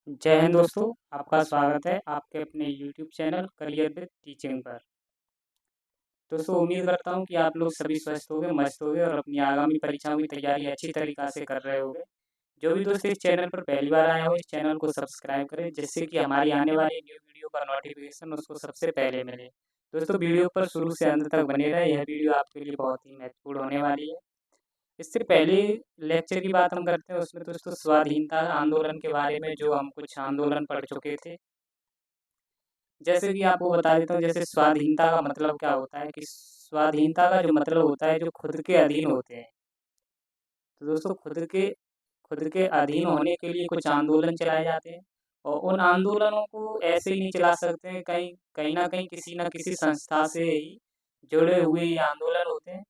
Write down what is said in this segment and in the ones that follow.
जय हिंद दोस्तों, आपका स्वागत है आपके अपने YouTube channel career with teaching पर। दोस्तों उम्मीद करता हूँ कि आप लोग सभी स्वस्थ होंगे, मस्त होंगे और अपनी आगामी परीक्षाओं की तैयारी अच्छी तरीक़ा से कर रहे होंगे। जो भी दोस्त इस चैनल पर पहली बार आए हो, इस चैनल को सब्सक्राइब करें जिससे कि हमारी आने वाली न्यू वीडियो का नोटिफिकेशन उसको सबसे पहले मिले। दोस्तों वीडियो पर शुरू से अंत तक बने रहें, यह वीडियो आपके लिए बहुत ही महत्वपूर्ण होने वाली है। इससे पहले लेक्चर की बात हम करते हैं, उसमें दोस्तों स्वाधीनता आंदोलन के बारे में जो हम कुछ आंदोलन पढ़ चुके थे। जैसे कि आपको बता देता हूँ, जैसे स्वाधीनता का मतलब क्या होता है कि स्वाधीनता का जो मतलब होता है जो खुद के अधीन होते हैं। तो दोस्तों खुद के अधीन होने के लिए कुछ आंदोलन चलाए जाते हैं और उन आंदोलनों को ऐसे ही नहीं चला सकते हैं, कहीं कहीं न कहीं किसी न किसी संस्था से ही जुड़े हुए ये आंदोलन होते हैं।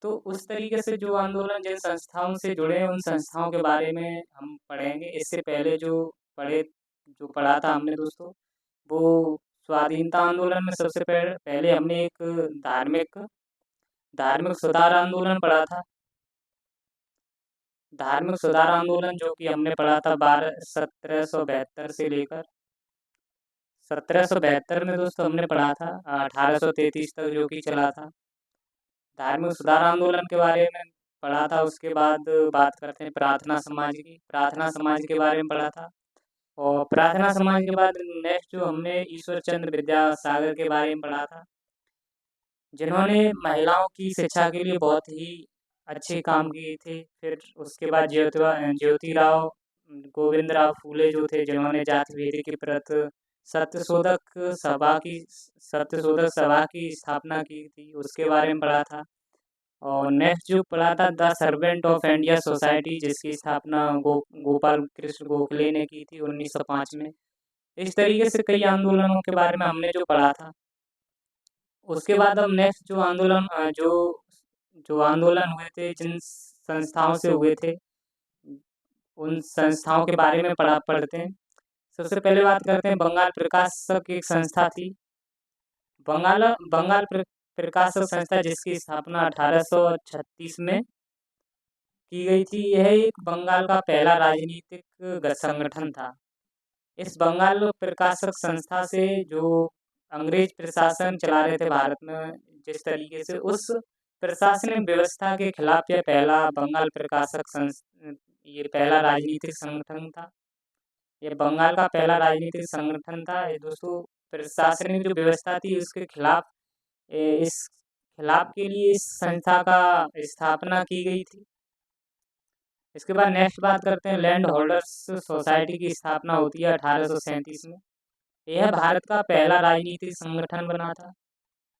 तो उस तरीके से जो आंदोलन जिन संस्थाओं से जुड़े हैं, उन संस्थाओं के बारे में हम पढ़ेंगे। इससे पहले जो पढ़ा था हमने दोस्तों, वो स्वाधीनता आंदोलन में सबसे पहले हमने एक धार्मिक धार्मिक सुधार आंदोलन पढ़ा था। धार्मिक सुधार आंदोलन जो कि हमने पढ़ा था 1772 से लेकर 1772 में दोस्तों हमने पढ़ा था 1833 तक जो कि चला था। धार्मिक सुधार आंदोलन के बारे में पढ़ा था। उसके बाद बात करते हैं प्रार्थना समाज की। प्रार्थना समाज के बारे में पढ़ा था और प्रार्थना समाज के बाद नेक्स्ट जो हमने ईश्वर चंद्र विद्यासागर के बारे में पढ़ा था, जिन्होंने महिलाओं की शिक्षा के लिए बहुत ही अच्छे काम किए थे। फिर उसके बाद ज्योतिराव गोविंदराव फूले जो थे, जिन्होंने जाति भेद की सत्यशोधक सत्यशोधक सभा की स्थापना की थी, उसके बारे में पढ़ा था। और नेक्स्ट जो पढ़ा था the servant of India society, जिसकी स्थापना गोपाल कृष्ण गोखले ने की थी 1905 में। इस तरीके से कई आंदोलनों के बारे में हमने जो पढ़ा था। उसके बाद हम नेक्स्ट जो आंदोलन हुए थे, जिन संस्थाओं से हुए थे, उन संस्थाओं के बारे में पढ़ते हैं। सबसे पहले बात करते हैं बंगाल प्रकाशक एक संस्था थी। बंगाल बंगाल प्रकाशक संस्था जिसकी स्थापना 1836 में की गई थी। यह एक बंगाल का पहला राजनीतिक संगठन था। इस बंगाल प्रकाशक संस्था से जो अंग्रेज प्रशासन चला रहे थे भारत में, जिस तरीके से उस प्रशासनिक व्यवस्था के खिलाफ ये पहला राजनीतिक संगठन था। ये बंगाल का पहला राजनीतिक संगठन था। ये दोस्तों प्रशासनिक जो व्यवस्था थी उसके खिलाफ इस खिलाफ के लिए इस संस्था का स्थापना की गई थी। इसके बाद नेक्स्ट बात करते हैं लैंड होल्डर्स सोसाइटी की स्थापना होती है 1837 में। यह भारत का पहला राजनीतिक संगठन बना था।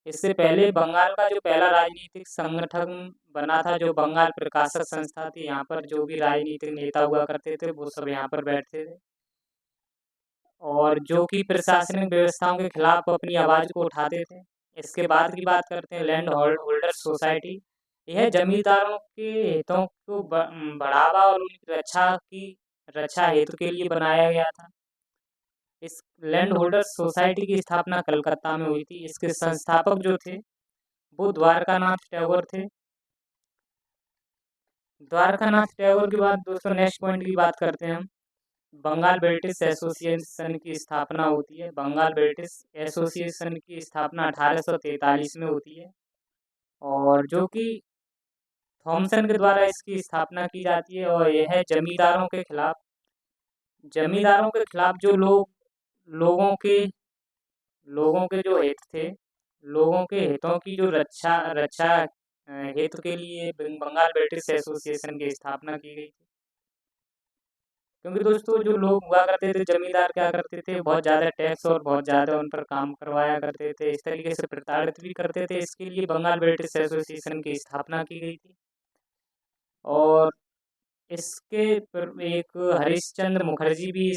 इससे पहले बंगाल का जो पहला राजनीतिक संगठन बना था, जो बंगाल प्रकाशक संस्था थी, यहाँ पर जो भी राजनीतिक नेता हुआ करते थे वो सब यहाँ पर बैठते थे और जो कि प्रशासनिक व्यवस्थाओं के खिलाफ अपनी आवाज़ को उठाते थे। इसके बाद की बात करते हैं लैंड होल्डर सोसाइटी। यह जमींदारों के हितों को बढ़ावा और उनकी रक्षा हेतु के लिए बनाया गया था। इस लैंड होल्डर सोसाइटी की स्थापना कलकत्ता में हुई थी। इसके संस्थापक जो थे वो द्वारकानाथ टैगोर थे। द्वारकानाथ टैगोर के बाद दोस्तों नेक्स्ट पॉइंट की बात करते हैं हम। बंगाल ब्रिटिश एसोसिएशन की स्थापना होती है। बंगाल ब्रिटिश एसोसिएशन की स्थापना 1843 में होती है और जो कि थॉमसन के द्वारा इसकी स्थापना की जाती है। और यह है जमींदारों के खिलाफ जो लोगों के लोगों के जो हित थे, लोगों के हितों की जो रक्षा रक्षा हेतु के लिए बंगाल ब्रिटिश एसोसिएशन की स्थापना की गई थी। क्योंकि दोस्तों जो लोग हुआ करते थे, जमींदार क्या करते थे, बहुत ज़्यादा टैक्स और बहुत ज़्यादा उन पर काम करवाया करते थे, इस तरीके से प्रताड़ित भी करते थे। इसके लिए बंगाल ब्रिटिश एसोसिएशन की स्थापना की गई थी और इसके एक हरिश्चंद्र मुखर्जी भी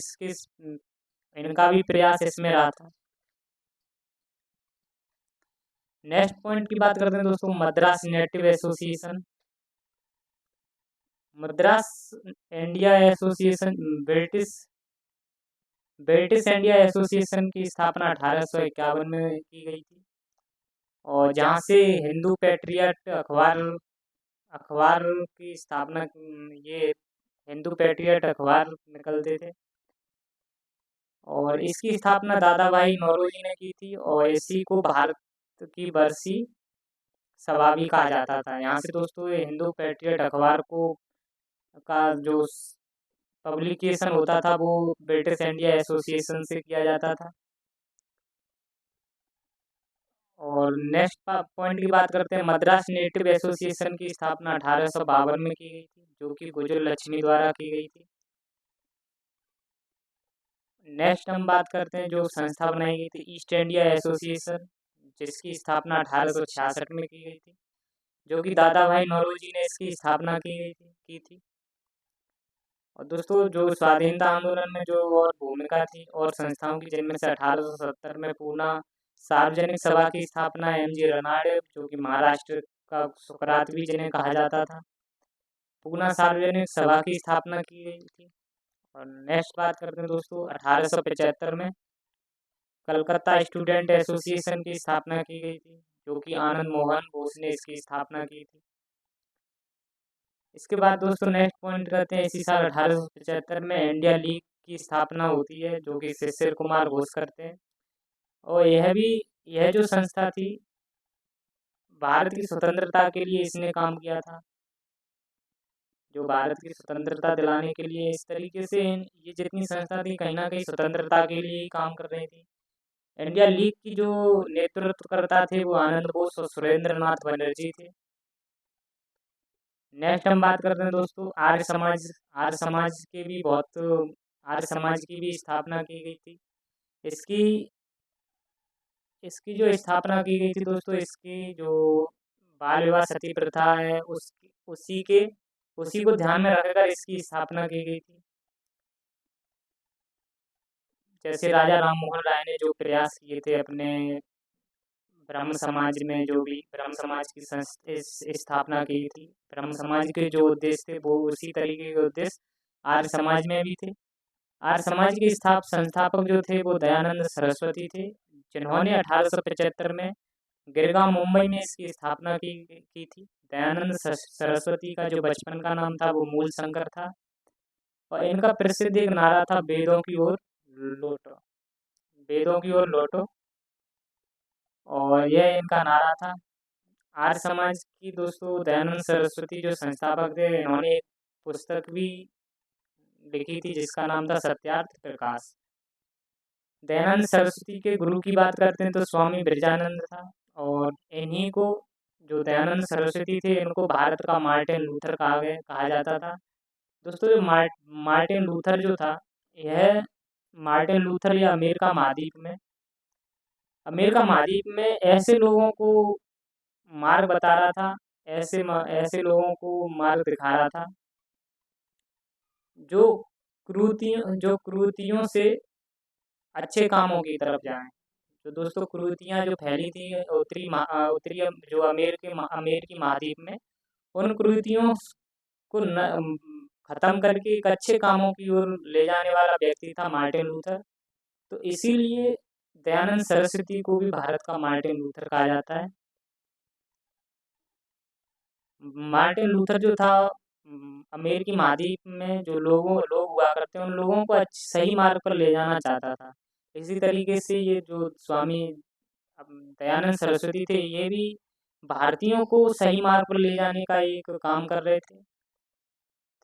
इनका भी प्रयास इसमें रहा था। नेक्स्ट पॉइंट की बात करते हैं दोस्तों Madras native association. Madras India association British British India association की स्थापना 1851 में की गई थी और जहाँ से हिंदू पैट्रियट अखबार अखबार की स्थापना ये हिंदू पैट्रियट अखबार निकलते थे। और इसकी स्थापना दादा भाई नौरोजी ने की थी और इसी को भारत की बरसी सभा भी कहा जाता था। यहाँ से दोस्तों ये हिंदू पैट्रियट अखबार को का जो पब्लिकेशन होता था वो ब्रिटिश इंडिया एसोसिएशन से किया जाता था। और नेक्स्ट पॉइंट की बात करते हैं, मद्रास नेटिव एसोसिएशन की स्थापना 1852 में की गई थी, जो कि गुजर लक्ष्मी द्वारा की गई थी। नेक्स्ट हम बात करते हैं जो संस्था बनाई गई थी, ईस्ट इंडिया एसोसिएशन, जिसकी स्थापना 1866 में की गई थी, जो कि दादा भाई नौरोजी ने इसकी स्थापना की थी। और दोस्तों जो स्वाधीनता आंदोलन में जो और भूमिका थी और संस्थाओं की, जिनमें से 1870 में पूना सार्वजनिक सभा की स्थापना एम.जी. रनाड़े, जो कि महाराष्ट्र का सुकरात भी जिन्हें कहा जाता था, पूना सार्वजनिक सभा की स्थापना की गई थी। और नेक्स्ट बात करते हैं दोस्तों, 1875 में कलकत्ता स्टूडेंट एसोसिएशन की स्थापना की गई थी, जो कि आनंद मोहन बोस ने इसकी स्थापना की थी। इसके बाद दोस्तों नेक्स्ट पॉइंट करते हैं, इसी साल 1875 में इंडिया लीग की स्थापना होती है, जो कि शिशिर कुमार घोष करते हैं। और यह जो संस्था थी, भारत की स्वतंत्रता के लिए इसने काम किया था, जो भारत की स्वतंत्रता दिलाने के लिए इस तरीके से ये जितनी संस्था थी कहीं ना कहीं स्वतंत्रता के लिए ही काम कर रही थी। इंडिया लीग की जो नेतृत्व करता थे वो आनंद बोस और सुरेंद्र नाथ बनर्जी थे। नेक्स्ट हम बात करते हैं दोस्तों आर्य समाज के भी बहुत आर्य समाज की भी स्थापना की गई थी। इसकी इसकी जो स्थापना की गई थी दोस्तों, इसकी जो बाल विवाह सती प्रथा है उसी को ध्यान में रखकर इसकी स्थापना की गई थी। जैसे राजा राम मोहन राय ने जो प्रयास किए थे अपने ब्रह्म समाज में, जो भी ब्रह्म समाज की स्थापना की थी, ब्रह्म समाज के जो उद्देश्य थे वो उसी तरीके के उद्देश्य आर्य समाज में भी थे। आर्य समाज के संस्थापक जो थे वो दयानंद सरस्वती थे, जिन्होंने 1875 में गिरगांव मुंबई में इसकी स्थापना की थी। दयानंद सरस्वती का जो बचपन का नाम था वो मूल शंकर था और इनका प्रसिद्ध एक नारा था, वेदों की ओर लौटो, वेदों की ओर लौटो। और यह इनका नारा था। आर्य समाज की दोस्तों दयानंद सरस्वती जो संस्थापक थे, इन्होंने एक पुस्तक भी लिखी थी जिसका नाम था सत्यार्थ प्रकाश। दयानंद सरस्वती के गुरु की बात करते हैं तो स्वामी ब्रजानंद था, और इन्हीं को जो दयानंद सरस्वती थे इनको भारत का मार्टिन लूथर कहा जाता था। दोस्तों जो मार्टिन लूथर जो था, यह मार्टिन लूथर या अमेरिका महाद्वीप में ऐसे लोगों को मार्ग बता रहा था, ऐसे लोगों को मार्ग दिखा रहा था जो क्रूतियों से अच्छे कामों की तरफ जाएं। तो दोस्तों क्रूतियाँ जो फैली थी उत्तरी जो अमेरिकी महाद्वीप में, उन क्रूतियों को खत्म करके एक अच्छे कामों की ओर ले जाने वाला व्यक्ति था मार्टिन लूथर। तो इसीलिए दयानंद सरस्वती को भी भारत का मार्टिन लूथर कहा जाता है। मार्टिन लूथर जो था, अमेरिकी महाद्वीप में जो लोग हुआ करते हैं उन लोगों को सही मार्ग पर ले जाना चाहता था। इसी तरीके से ये जो स्वामी दयानंद सरस्वती थे, ये भी भारतीयों को सही मार्ग पर ले जाने का एक काम कर रहे थे।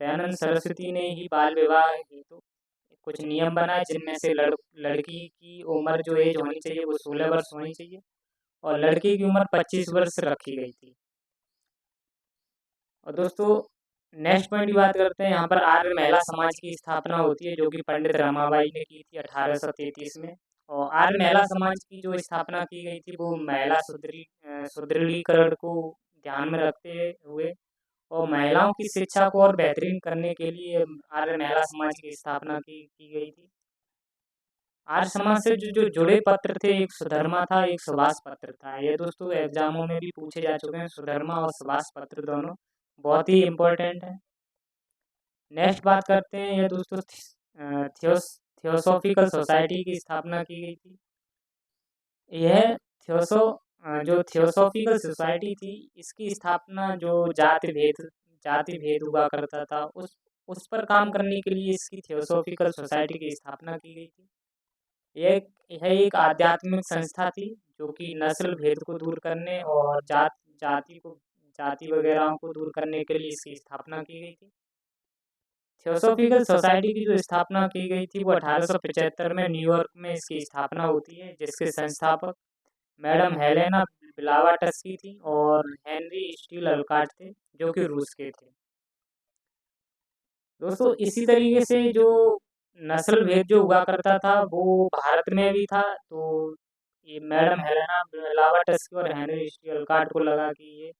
दयानंद सरस्वती ने ही बाल विवाह हेतु कुछ नियम बनाए, जिनमें से लड़की की उम्र जो एज होनी चाहिए वो 16 वर्ष होनी चाहिए और लड़की की उम्र 25 वर्ष रखी गई थी। और दोस्तों नेक्स्ट पॉइंट की बात करते हैं, यहाँ पर आर्य महिला समाज की स्थापना होती है, जो कि पंडित रमाबाई ने की थी 1833 में। और आर्य महिला समाज की जो स्थापना की गई थी वो महिला सुदृढ़ीकरण को ध्यान में रखते हुए और महिलाओं की शिक्षा को और बेहतरीन करने के लिए आर्य महिला समाज की स्थापना की गई थी। आर्य समाज से जो जुड़े पत्र थे, एक सुधर्मा था, एक सुभाष पत्र था। ये दोस्तों एग्जामों में भी पूछे जा चुके हैं, सुधर्मा और सुभाष पत्र दोनों बहुत ही इम्पोर्टेंट है। नेक्स्ट बात करते हैं, ये दोस्तों थियोसॉफिकल सोसाइटी की स्थापना की गई थी। यह जो थियोसॉफिकल सोसाइटी थी, इसकी स्थापना जो जाति भेद हुआ करता था उस पर काम करने के लिए इसकी थियोसॉफिकल सोसाइटी की स्थापना की गई थी। यह एक आध्यात्मिक संस्था थी जो कि नस्ल भेद को दूर करने और जाति वगैरह को दूर करने के लिए इसकी स्थापना की गई थी। थियोसॉफिकल सोसाइटी की जो स्थापना की गई थी वो 1875 में न्यूयॉर्क में इसकी स्थापना होती है, जिसके संस्थापक मैडम हेलेना ब्लावाटस्की थी और हेनरी स्टील अलकाट थे जो कि रूस के थे। दोस्तों इसी तरीके से जो नस्ल भेद जो हुआ करता था वो भारत में भी था, तो ये मैडम हेलेना ब्लावाटस्की और हेनरी स्टील अलकाट को लगा कि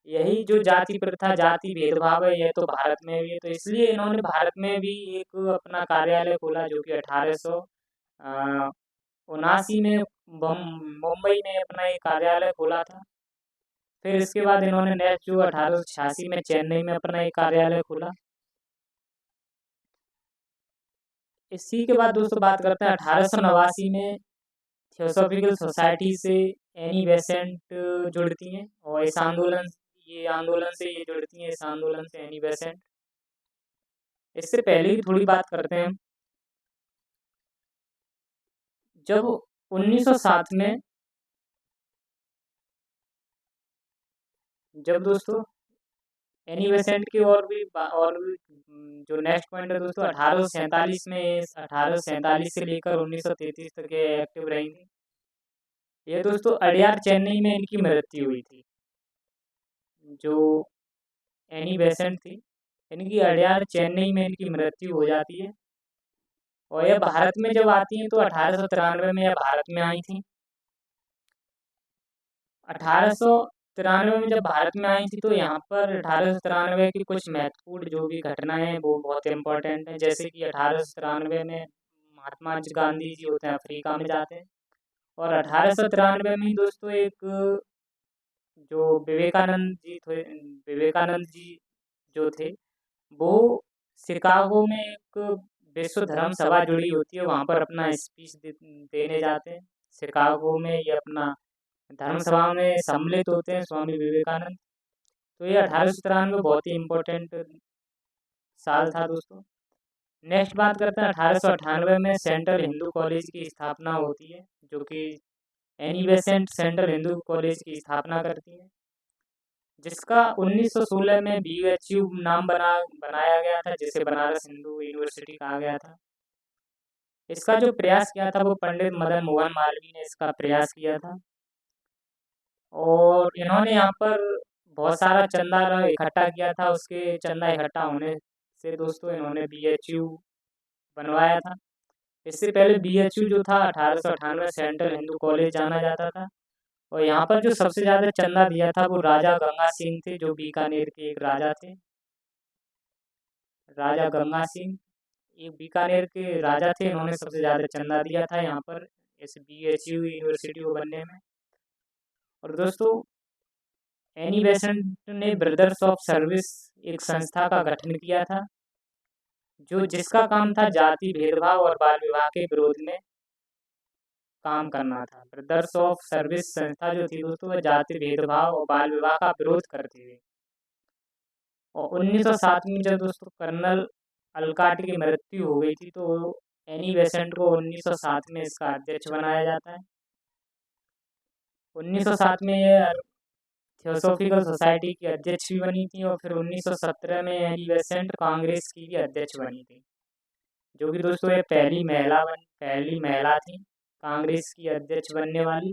यही जो जाति प्रथा जाति भेदभाव है यह तो भारत में भी है, तो इसलिए इन्होंने भारत में भी एक अपना कार्यालय खोला जो कि 1879 में मुंबई में अपना एक कार्यालय खोला था। फिर इसके बाद इन्होंने नेक्स्ट जो 1886 में चेन्नई में अपना एक कार्यालय खोला। इसी के बाद दोस्तों बात करते हैं 1889 में थियोसॉफिकल सोसाइटी से एनी बेसेंट जुड़ती हैं और इस आंदोलन से ये जुड़ती हैं, इस आंदोलन से एनी बेसेंट। इससे पहले की थोड़ी बात करते हैं हम। जब 1907 में जब दोस्तों एनी बेसेंट की और भी जो नेक्स्ट पॉइंट है दोस्तों 1847 में 1847 से लेकर 1933 तक ये एक्टिव रही थी। ये दोस्तों अडयार चेन्नई में इनकी मृत्यु हुई थी। जो एनी बेसेंट थी इनकी अडयार चेन्नई में इनकी मृत्यु हो जाती है और यह भारत में जब आती हैं तो 1893 में यह भारत में आई थी। 1893 में जब भारत में आई थी तो यहाँ पर 1893 की कुछ महत्वपूर्ण जो भी घटनाएं हैं वो बहुत इम्पोर्टेंट हैं। जैसे कि 1893 में महात्मा गांधी जी होते हैं अफ्रीका में जाते हैं और 1893 में ही दोस्तों एक जो विवेकानंद जी जो थे वो शिकागो में एक विश्व धर्म सभा जुड़ी होती है, वहाँ पर अपना स्पीच देने जाते हैं। शिकागो में ये अपना धर्म सभा में सम्मिलित होते हैं स्वामी विवेकानंद। तो ये 1893 बहुत ही इम्पोर्टेंट साल था दोस्तों। नेक्स्ट बात करते हैं 1898 में सेंट्रल हिंदू कॉलेज की स्थापना होती है जो कि Annie Besant central Hindu college की स्थापना करती है, जिसका 1916 में BHU नाम बनाया गया था, जिसे बनारस हिंदू यूनिवर्सिटी कहा गया था। इसका जो प्रयास किया था वो पंडित मदन मोहन मालवीय ने इसका प्रयास किया था और इन्होंने यहाँ पर बहुत सारा चंदा इकट्ठा किया था। उसके चंदा इकट्ठा होने से दोस्तों इन्होंने BHU बनवाया था। इससे पहले BHU जो था 1898 सेंट्रल हिंदू कॉलेज जाना जाता था और यहाँ पर जो सबसे ज़्यादा चंदा दिया था वो राजा गंगा सिंह थे जो बीकानेर के एक राजा थे। राजा गंगा सिंह एक बीकानेर के राजा थे, इन्होंने सबसे ज़्यादा चंदा दिया था यहाँ पर इस BHU यूनिवर्सिटी को बनने में। और दोस्तों एनी बेसेंट ने ब्रदर्स ऑफ सर्विस एक संस्था का गठन किया था जिसका काम था जाति भेदभाव और बाल विवाह के विरोध में काम करना था। ब्रदर्स ऑफ सर्विस संस्था जो थी दोस्तों वह जाति भेदभाव और बाल विवाह का विरोध करती थी। और 1907 में जब दोस्तों कर्नल अलकाट की मृत्यु हो गई थी तो एनी बेसेंट को 1907 में इसका अध्यक्ष बनाया जाता है। 1907 में ये थियोसॉफिकल सोसाइटी की अध्यक्ष भी बनी थी और फिर 1917 में एनी बेसेंट कांग्रेस की भी अध्यक्ष बनी थी, जो कि दोस्तों ये पहली महिला थी कांग्रेस की अध्यक्ष बनने वाली।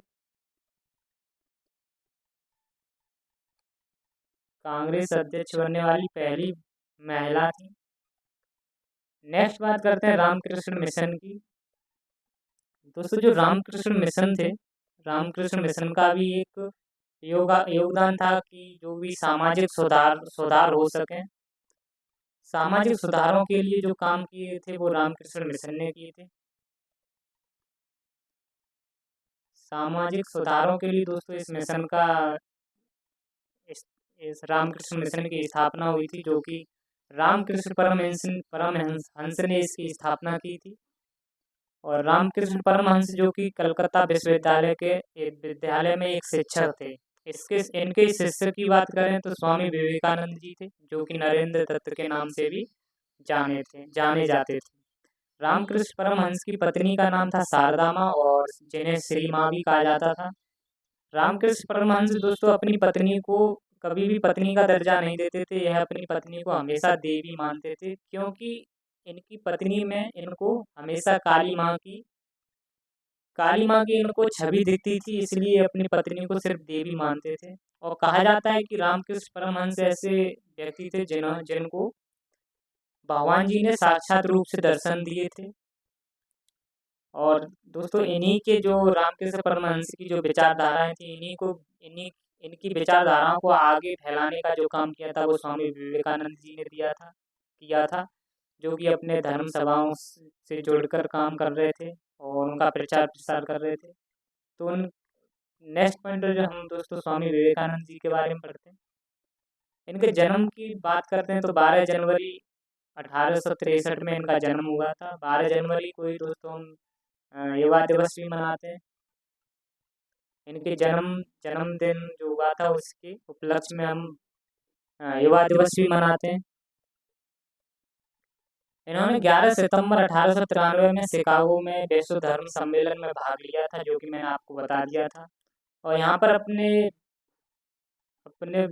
कांग्रेस अध्यक्ष बनने वाली पहली महिला थी। नेक्स्ट बात करते हैं रामकृष्ण मिशन की। दोस्तों जो रामकृष्ण मिशन थे, रामकृष्ण मिशन का भी एक योगदान था कि जो भी सामाजिक सुधार हो सके। सामाजिक सुधारों के लिए जो काम किए थे वो रामकृष्ण मिशन ने किए थे। सामाजिक सुधारों के लिए दोस्तों इस मिशन का इस रामकृष्ण मिशन की स्थापना हुई थी, जो कि रामकृष्ण परमहंस ने इसकी स्थापना की थी। और रामकृष्ण परमहंस जो कि कलकत्ता विश्वविद्यालय के विद्यालय में एक शिक्षक थे। इनके शिष्य की बात करें तो स्वामी विवेकानंद जी थे, जो कि नरेंद्र दत्त के नाम से भी जाने जाते थे। रामकृष्ण परमहंस की पत्नी का नाम था शारदा माँ और जिन्हें श्री माँ भी कहा जाता था। रामकृष्ण परमहंस दोस्तों अपनी पत्नी को कभी भी पत्नी का दर्जा नहीं देते थे। यह अपनी पत्नी को हमेशा देवी मानते थे, क्योंकि इनकी पत्नी में इनको हमेशा काली माँ की इनको छवि दिखती थी, इसलिए अपनी पत्नी को सिर्फ देवी मानते थे। और कहा जाता है कि रामकृष्ण परमहंस ऐसे व्यक्ति थे जिनको भगवान जी ने साक्षात रूप से दर्शन दिए थे। और दोस्तों इन्हीं के जो रामकृष्ण परमहंस की जो विचारधाराएं थी, इन्हीं इनकी विचारधाराओं को आगे फैलाने का जो काम किया था वो स्वामी विवेकानंद जी ने किया था, जो कि अपने धर्म सभाओं से जुड़कर काम कर रहे थे और उनका प्रचार प्रसार कर रहे थे। तो उन नेक्स्ट पॉइंट जो हम दोस्तों स्वामी विवेकानंद जी के बारे में पढ़ते हैं। इनके जन्म की बात करते हैं तो 12 जनवरी 1863 में इनका जन्म हुआ था। 12 जनवरी को ही दोस्तों हम युवा दिवस भी मनाते हैं। इनके जन्मदिन जो हुआ था उसके उपलक्ष्य में हम युवा दिवस भी मनाते हैं। इन्होंने 11 सितंबर 1893 में शिकागो में विश्व धर्म सम्मेलन में भाग लिया था, जो कि मैंने आपको बता दिया था। और यहाँ पर अपने अपने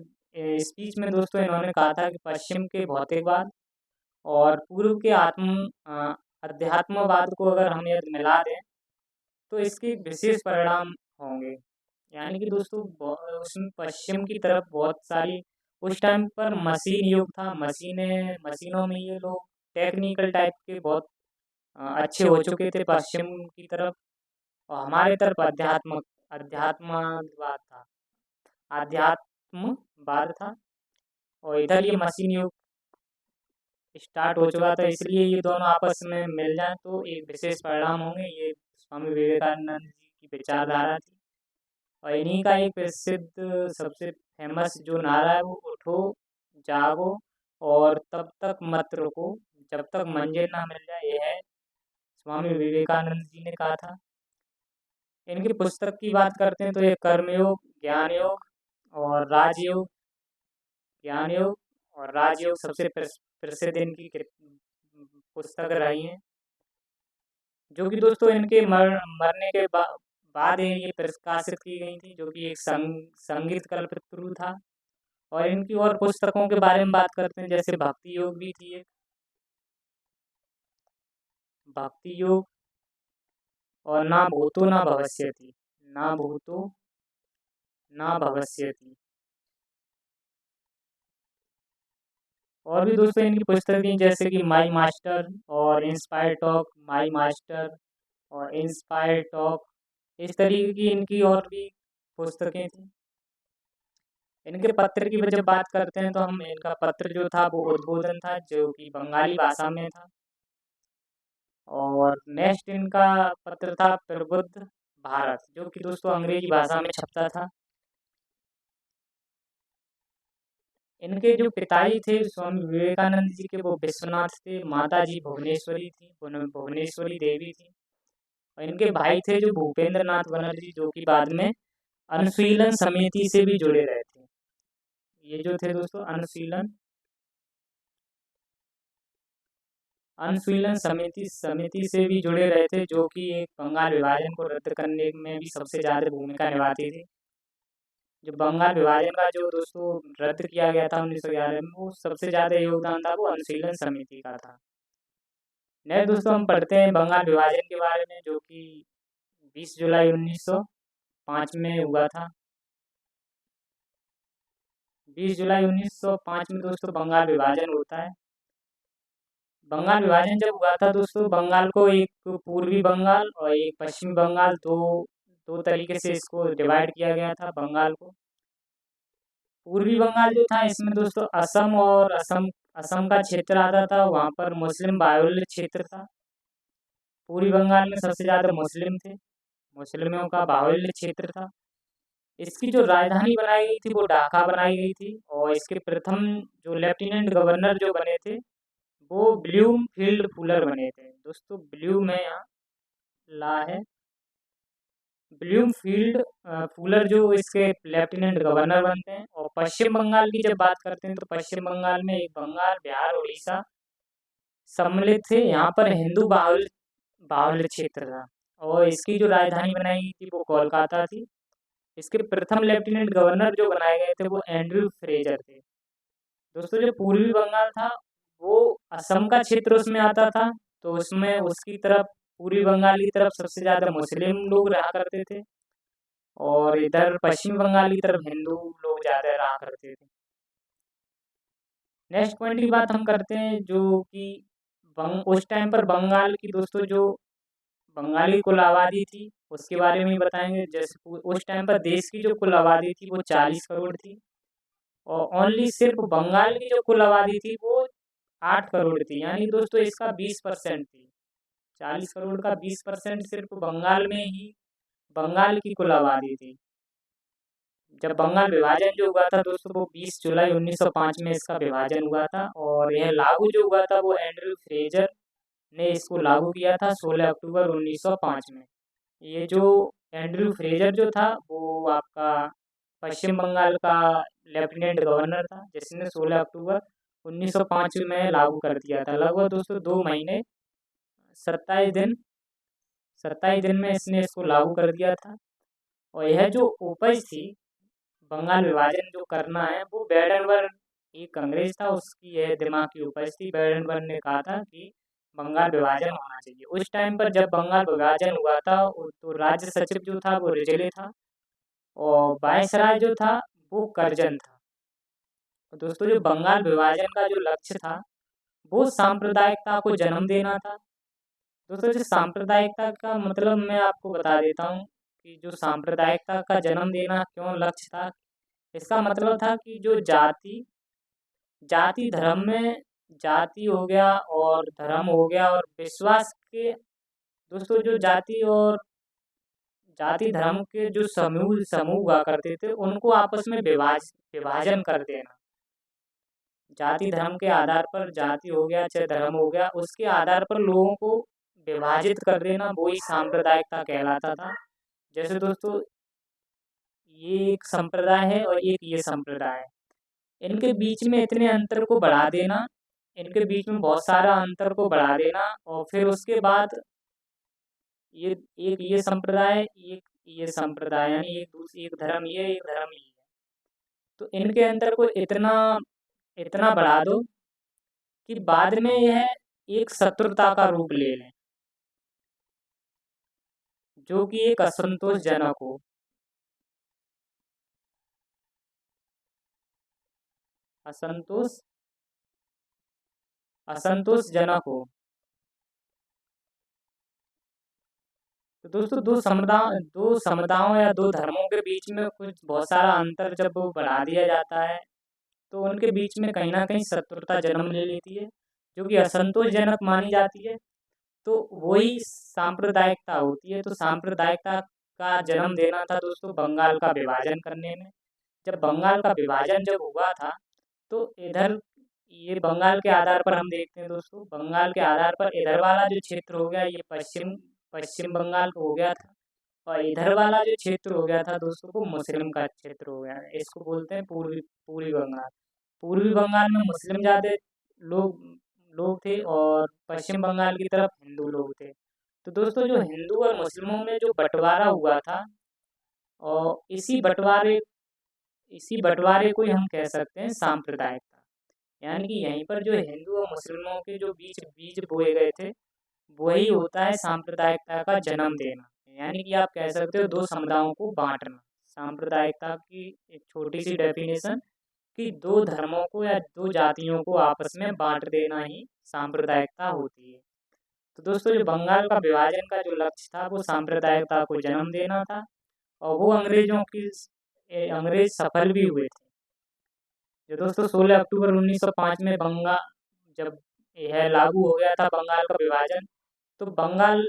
स्पीच में दोस्तों इन्होंने कहा था कि पश्चिम के भौतिकवाद और पूर्व के अध्यात्मवाद को अगर हम यदि मिला दें तो इसके विशेष परिणाम होंगे। यानी कि दोस्तों उसमें पश्चिम की तरफ बहुत सारी उस टाइम पर मशीन युग था। मशीनों में ये लोग टेक्निकल टाइप के बहुत अच्छे हो चुके थे पश्चिम की तरफ, और हमारे तरफ अध्यात्मवाद था और इधर ये मशीन युग स्टार्ट हो चुका था। इसलिए ये दोनों आपस में मिल जाए तो एक विशेष परिणाम होंगे। ये स्वामी विवेकानंद जी की विचारधारा थी। और इन्हीं का एक प्रसिद्ध सबसे फेमस जो नारा है वो उठो जागो और तब तक मत रुको जब तक मंजिल ना मिल जाए, यह है स्वामी विवेकानंद जी ने कहा था। इनकी पुस्तक की बात करते हैं तो ये कर्मयोग, ज्ञान योग और राजयोग ज्ञान योग और राजयोग सबसे प्रसिद्ध इनकी पुस्तक रही हैं, जो कि दोस्तों इनके मरने के बाद ये प्रकाशित की गई थी, जो कि एक संगीत कल्पतरु था। और इनकी और पुस्तकों के बारे में बात करते हैं, जैसे भक्ति योग भी थी एक भक्ति योग और ना भूतो ना भविष्यति, ना भूतो ना भविष्यति। और भी दोस्तों इनकी पुस्तकें जैसे कि माई मास्टर और इंस्पायर टॉक, माई मास्टर और इंस्पायर टॉक, इस तरीके की इनकी और भी पुस्तकें थी। इनके पत्र की जब बात करते हैं तो हम इनका पत्र जो था वो उद्बोधन था, जो कि बंगाली भाषा में था। और नेक्स्ट इनका पत्र था प्रबुद्ध भारत, जो कि दोस्तों अंग्रेजी भाषा में छपता था। इनके जो पिताजी थे स्वामी विवेकानंद जी के वो विश्वनाथ थे, माता जी भुवनेश्वरी देवी थी। और इनके भाई थे जो भूपेंद्र नाथ बनर्जी, जो कि बाद में अनुशीलन समिति से भी जुड़े रहे थे। ये जो थे दोस्तों अनुशीलन समिति से भी जुड़े रहे थे, जो कि एक बंगाल विभाजन को रद्द करने में भी सबसे ज़्यादा भूमिका निभाती थी। जो बंगाल विभाजन का जो दोस्तों रद्द किया गया था 1911 में, वो सबसे ज़्यादा योगदान था वो अनुशीलन समिति का था। नेक्स्ट दोस्तों हम पढ़ते हैं बंगाल विभाजन के बारे में, जो कि 20 जुलाई 1905 में हुआ था। 20 जुलाई 1905 में दोस्तों बंगाल विभाजन होता है। बंगाल विभाजन जब हुआ था दोस्तों, बंगाल को एक पूर्वी बंगाल और एक पश्चिमी बंगाल, दो तरीके से इसको डिवाइड किया गया था बंगाल को। पूर्वी बंगाल जो था इसमें दोस्तों असम का क्षेत्र आता था, वहाँ पर मुस्लिम बाहुल्य क्षेत्र था। पूर्वी बंगाल में सबसे ज़्यादा मुस्लिम थे, मुस्लिमों का बाहुल्य क्षेत्र था। इसकी जो राजधानी बनाई गई थी वो ढाका बनाई गई थी, और इसके प्रथम जो लेफ्टिनेंट गवर्नर जो बने थे वो ब्लूमफील्ड फुलर बने थे। दोस्तों ब्लू में यहाँ ला है, ब्लूमफील्ड फुलर जो इसके लेफ्टिनेंट गवर्नर बनते हैं। और पश्चिम बंगाल की जब बात करते हैं तो पश्चिम बंगाल में एक बंगाल, बिहार, उड़ीसा, सम्मिलित थे। यहाँ पर हिंदू बाहुल्य बाहुल्य क्षेत्र था और इसकी जो राजधानी बनाई गई थी वो कोलकाता थी। इसके प्रथम लेफ्टिनेंट गवर्नर जो बनाए गए थे वो एंड्रयू फ्रेजर थे। दोस्तों जो पूर्वी बंगाल था वो असम का क्षेत्र उसमें आता था, तो उसमें उसकी तरफ पूर्वी बंगाल की तरफ सबसे ज़्यादा मुस्लिम लोग रहा करते थे और इधर पश्चिम बंगाल की तरफ हिंदू लोग ज़्यादा रहा करते थे। नेक्स्ट पॉइंट की बात हम करते हैं जो कि उस टाइम पर बंगाल की दोस्तों जो बंगाली कुल आबादी थी उसके बारे में ही बताएंगे। जैसे उस टाइम पर देश की जो कुल आबादी थी वो 40 करोड़ थी और ओनली सिर्फ बंगाल की जो कुल आबादी थी वो 8 करोड़ थी, यानी दोस्तों इसका 20% थी। 40 करोड़ का 20% सिर्फ बंगाल में ही बंगाल की कुल आबादी थी। जब बंगाल विभाजन जो हुआ था दोस्तों वो 20 जुलाई 1905 में इसका विभाजन हुआ था और यह लागू जो हुआ था वो एंड्रयू फ्रेजर ने इसको लागू किया था 16 अक्टूबर 1905 में। ये जो एंड्रयू फ्रेजर जो था वो आपका पश्चिम बंगाल का लेफ्टिनेंट गवर्नर था जिसने 16 अक्टूबर 1905 में लागू कर दिया था। लगभग दोस्तों 2 महीने 27 दिन 27 दिन में इसने इसको लागू कर दिया था। और यह जो उपज थी बंगाल विभाजन जो करना है वो बेडेनवर्ग एक अंग्रेज था, उसकी यह दिमाग की उपज थी। बेडेनवर्ग ने कहा था कि बंगाल विभाजन होना चाहिए। उस टाइम पर जब बंगाल विभाजन हुआ था तो राज्य सचिव जो था वो रिजले था और वायसराय जो था वो करजन था। तो दोस्तों जो बंगाल विभाजन का जो लक्ष्य था वो सांप्रदायिकता को जन्म देना था। दोस्तों जो सांप्रदायिकता का मतलब मैं आपको बता देता हूँ कि जो सांप्रदायिकता का जन्म देना क्यों लक्ष्य था। इसका मतलब था कि जो जाति जाति धर्म में जाति हो गया और धर्म हो गया और विश्वास के दोस्तों जो जाति धर्म के जो समूह समूह हुआ करते थे उनको आपस में विभाजन कर देना। जाति धर्म के आधार पर जाति हो गया चाहे धर्म हो गया उसके आधार पर लोगों को विभाजित कर देना वो ही सांप्रदायिकता कहलाता था। जैसे दोस्तों ये एक संप्रदाय है और एक ये संप्रदाय है, इनके बीच में इतने अंतर को बढ़ा देना, इनके बीच में बहुत सारा अंतर को बढ़ा देना और फिर उसके बाद ये एक ये संप्रदाय एक ये संप्रदाय यानी एक धर्म ये एक धर्म ये है, तो इनके अंतर को इतना इतना बढ़ा दो कि बाद में यह एक शत्रुता का रूप ले लें जो कि एक असंतोषजनक हो। असंतोष असंतोषजनक हो। तो दोस्तों दो समुदायों या दो धर्मों के बीच में कुछ बहुत सारा अंतर जब वो बढ़ा दिया जाता है तो उनके बीच में कहीं ना कहीं शत्रुता जन्म ले लेती है जो कि असंतोषजनक मानी जाती है। तो वही सांप्रदायिकता होती है। तो सांप्रदायिकता का जन्म देना था दोस्तों बंगाल का विभाजन करने में। जब बंगाल का विभाजन जब हुआ था तो इधर ये बंगाल के आधार पर हम देखते हैं दोस्तों, बंगाल के आधार पर इधर वाला जो क्षेत्र हो गया ये पश्चिम पश्चिम बंगाल हो गया था और इधर वाला जो क्षेत्र हो गया था दोस्तों वो मुस्लिम का क्षेत्र हो गया है। इसको बोलते हैं पूर्वी पूर्वी बंगाल। पूर्वी बंगाल में मुस्लिम ज़्यादा लोग लोग थे और पश्चिम बंगाल की तरफ हिंदू लोग थे। तो दोस्तों जो हिंदू और मुस्लिमों में जो बंटवारा हुआ था और इसी बंटवारे को ही हम कह सकते हैं सांप्रदायिकता। यानी कि यहीं पर जो हिंदू और मुस्लिमों के जो बीच बीज बोए गए थे वही होता है सांप्रदायिकता का जन्म देना। यानी कि आप कह सकते हो दो समुदायों को बांटना। सांप्रदायिकता की एक छोटी सी डेफिनेशन कि दो धर्मों को या दो जातियों को आपस में बांट देना ही सांप्रदायिकता होती है। तो दोस्तों जो बंगाल का विभाजन का जो लक्ष्य था वो सांप्रदायिकता को जन्म देना था और वो अंग्रेज सफल भी हुए थे। जो दोस्तों 16 अक्टूबर 1905 में जब यह लागू हो गया था बंगाल का विभाजन तो बंगाल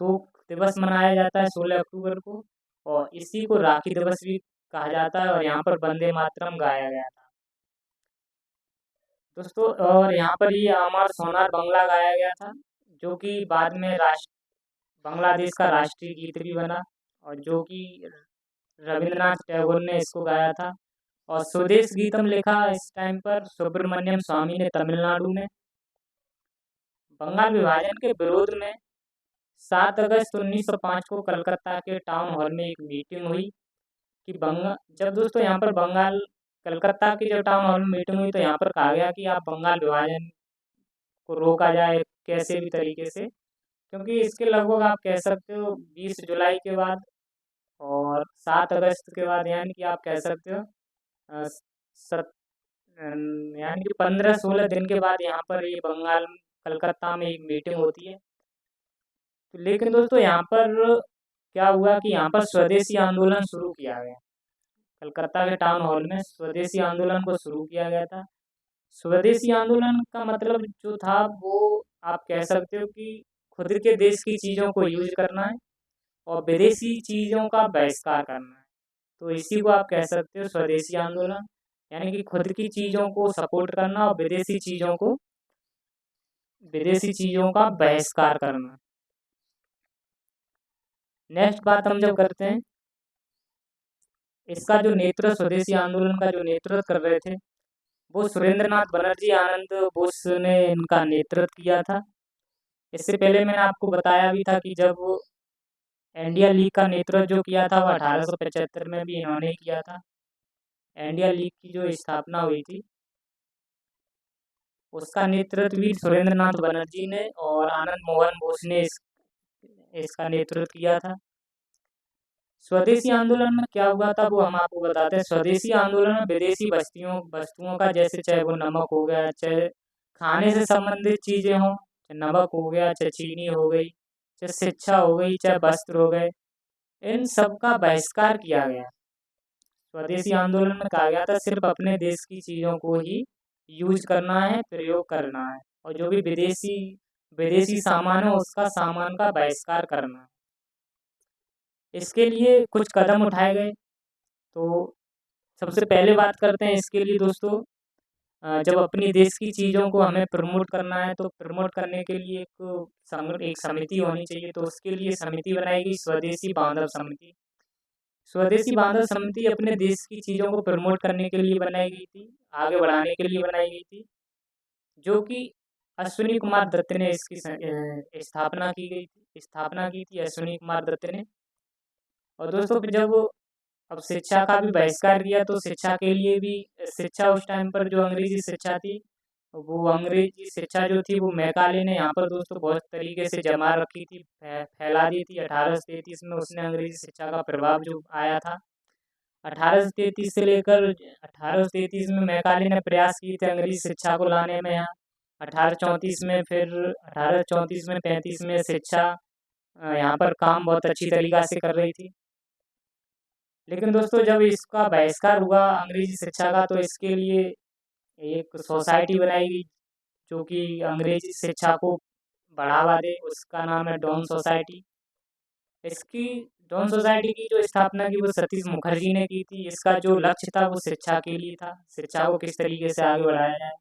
शोक दिवस मनाया जाता है 16 अक्टूबर को और इसी को राखी दिवस भी कहा जाता है और यहाँ पर वंदे मातरम गाया गया था दोस्तों। और यहाँ पर ये अमर सोनार बंगला गाया गया था जो कि बाद में राष्ट्र बांग्लादेश का राष्ट्रीय गीत भी बना और जो कि रविंद्रनाथ टैगोर ने इसको गाया था। और स्वदेश गीतम लिखा इस टाइम पर सुब्रमण्यम स्वामी ने तमिलनाडु में। बंगाल विभाजन के विरोध में 7 अगस्त 1905 को कलकत्ता के टाउन हॉल में एक मीटिंग हुई कि बंगाल, जब दोस्तों यहाँ पर बंगाल कलकत्ता की जब टाउन हॉल में मीटिंग हुई तो यहाँ पर कहा गया कि आप बंगाल विभाजन को रोका जाए कैसे भी तरीके से, क्योंकि इसके लगभग आप कह सकते हो 20 जुलाई के बाद और 7 अगस्त के बाद, यानी कि आप कह सकते हो अ, सत यानी कि 15-16 दिन के बाद यहाँ पर ये बंगाल कलकत्ता में एक मीटिंग होती है। तो लेकिन दोस्तों यहाँ पर क्या हुआ कि यहाँ पर स्वदेशी आंदोलन शुरू किया गया। कलकत्ता के टाउन हॉल में स्वदेशी आंदोलन को शुरू किया गया था। स्वदेशी आंदोलन का मतलब जो था वो आप कह सकते हो कि खुद के देश की चीज़ों को यूज करना है और विदेशी चीज़ों का बहिष्कार करना है। तो इसी को आप कह सकते हो स्वदेशी आंदोलन, यानी कि खुद की चीज़ों को सपोर्ट करना और विदेशी चीज़ों का बहिष्कार करना। नेक्स्ट बात हम जब करते हैं, इसका जो नेतृत्व स्वदेशी आंदोलन का जो नेतृत्व कर रहे थे वो सुरेंद्रनाथ बनर्जी आनंद बोस ने इनका नेतृत्व किया था। इससे पहले मैंने आपको बताया भी था कि जब इंडिया लीग का नेतृत्व जो किया था वो 1875 में भी इन्होंने किया था। इंडिया लीग की जो स्थापना हुई थी उसका नेतृत्व भी सुरेंद्रनाथ बनर्जी ने और आनंद मोहन बोस ने इसका नेतृत्व किया था। स्वदेशी आंदोलन में क्या हुआ था वो हम आपको बताते हैं। स्वदेशी आंदोलन में विदेशी वस्तुओं का, जैसे चाहे वो नमक हो गया, चाहे खाने से संबंधित चीजें हों, चाहे नमक हो गया, चाहे चीनी हो गई, चाहे शिक्षा हो गई, चाहे वस्त्र हो गए, इन सब का बहिष्कार किया गया। स्वदेशी आंदोलन में कहा गया था सिर्फ अपने देश की चीजों को ही यूज करना है, प्रयोग करना है, और जो भी विदेशी विदेशी सामान है उसका सामान का बहिष्कार करना है। इसके लिए कुछ कदम उठाए गए। तो सबसे पहले बात करते हैं इसके लिए दोस्तों, जब अपनी देश की चीज़ों को हमें प्रमोट करना है तो प्रमोट करने के लिए एक समिति होनी चाहिए। तो उसके लिए समिति बनाई गई, स्वदेशी बांधव समिति। स्वदेशी बांधव समिति अपने देश की चीज़ों को प्रमोट करने के लिए बनाई गई थी, आगे बढ़ाने के लिए बनाई गई थी, जो कि अश्विनी कुमार दत्त ने इसकी स्थापना की थी, अश्विनी कुमार दत्त ने। और दोस्तों फिर जब अब शिक्षा का भी बहिष्कार किया तो शिक्षा के लिए भी, शिक्षा उस टाइम पर जो अंग्रेजी शिक्षा थी वो अंग्रेजी शिक्षा जो थी वो मैकाले ने यहाँ पर दोस्तों बहुत तरीके से जमा रखी थी, फैला दी थी। 1833 में उसने अंग्रेजी शिक्षा का प्रभाव जो आया था, 1833 से लेकर 1833 में मैकाले ने प्रयास किए थे अंग्रेजी शिक्षा को लाने में यहाँ। 1834 में, फिर 1834 में 35 में शिक्षा यहाँ पर काम बहुत अच्छी तरीक़ा से कर रही थी। लेकिन दोस्तों जब इसका बहिष्कार हुआ अंग्रेजी शिक्षा का तो इसके लिए एक सोसाइटी बनाई गई जो कि अंग्रेजी शिक्षा को बढ़ावा दे, उसका नाम है डॉन सोसाइटी। इसकी डॉन सोसाइटी की जो स्थापना की वो सतीश मुखर्जी ने की थी। इसका जो लक्ष्य था वो शिक्षा के लिए था, शिक्षा को किस तरीके से आगे बढ़ाया जाए,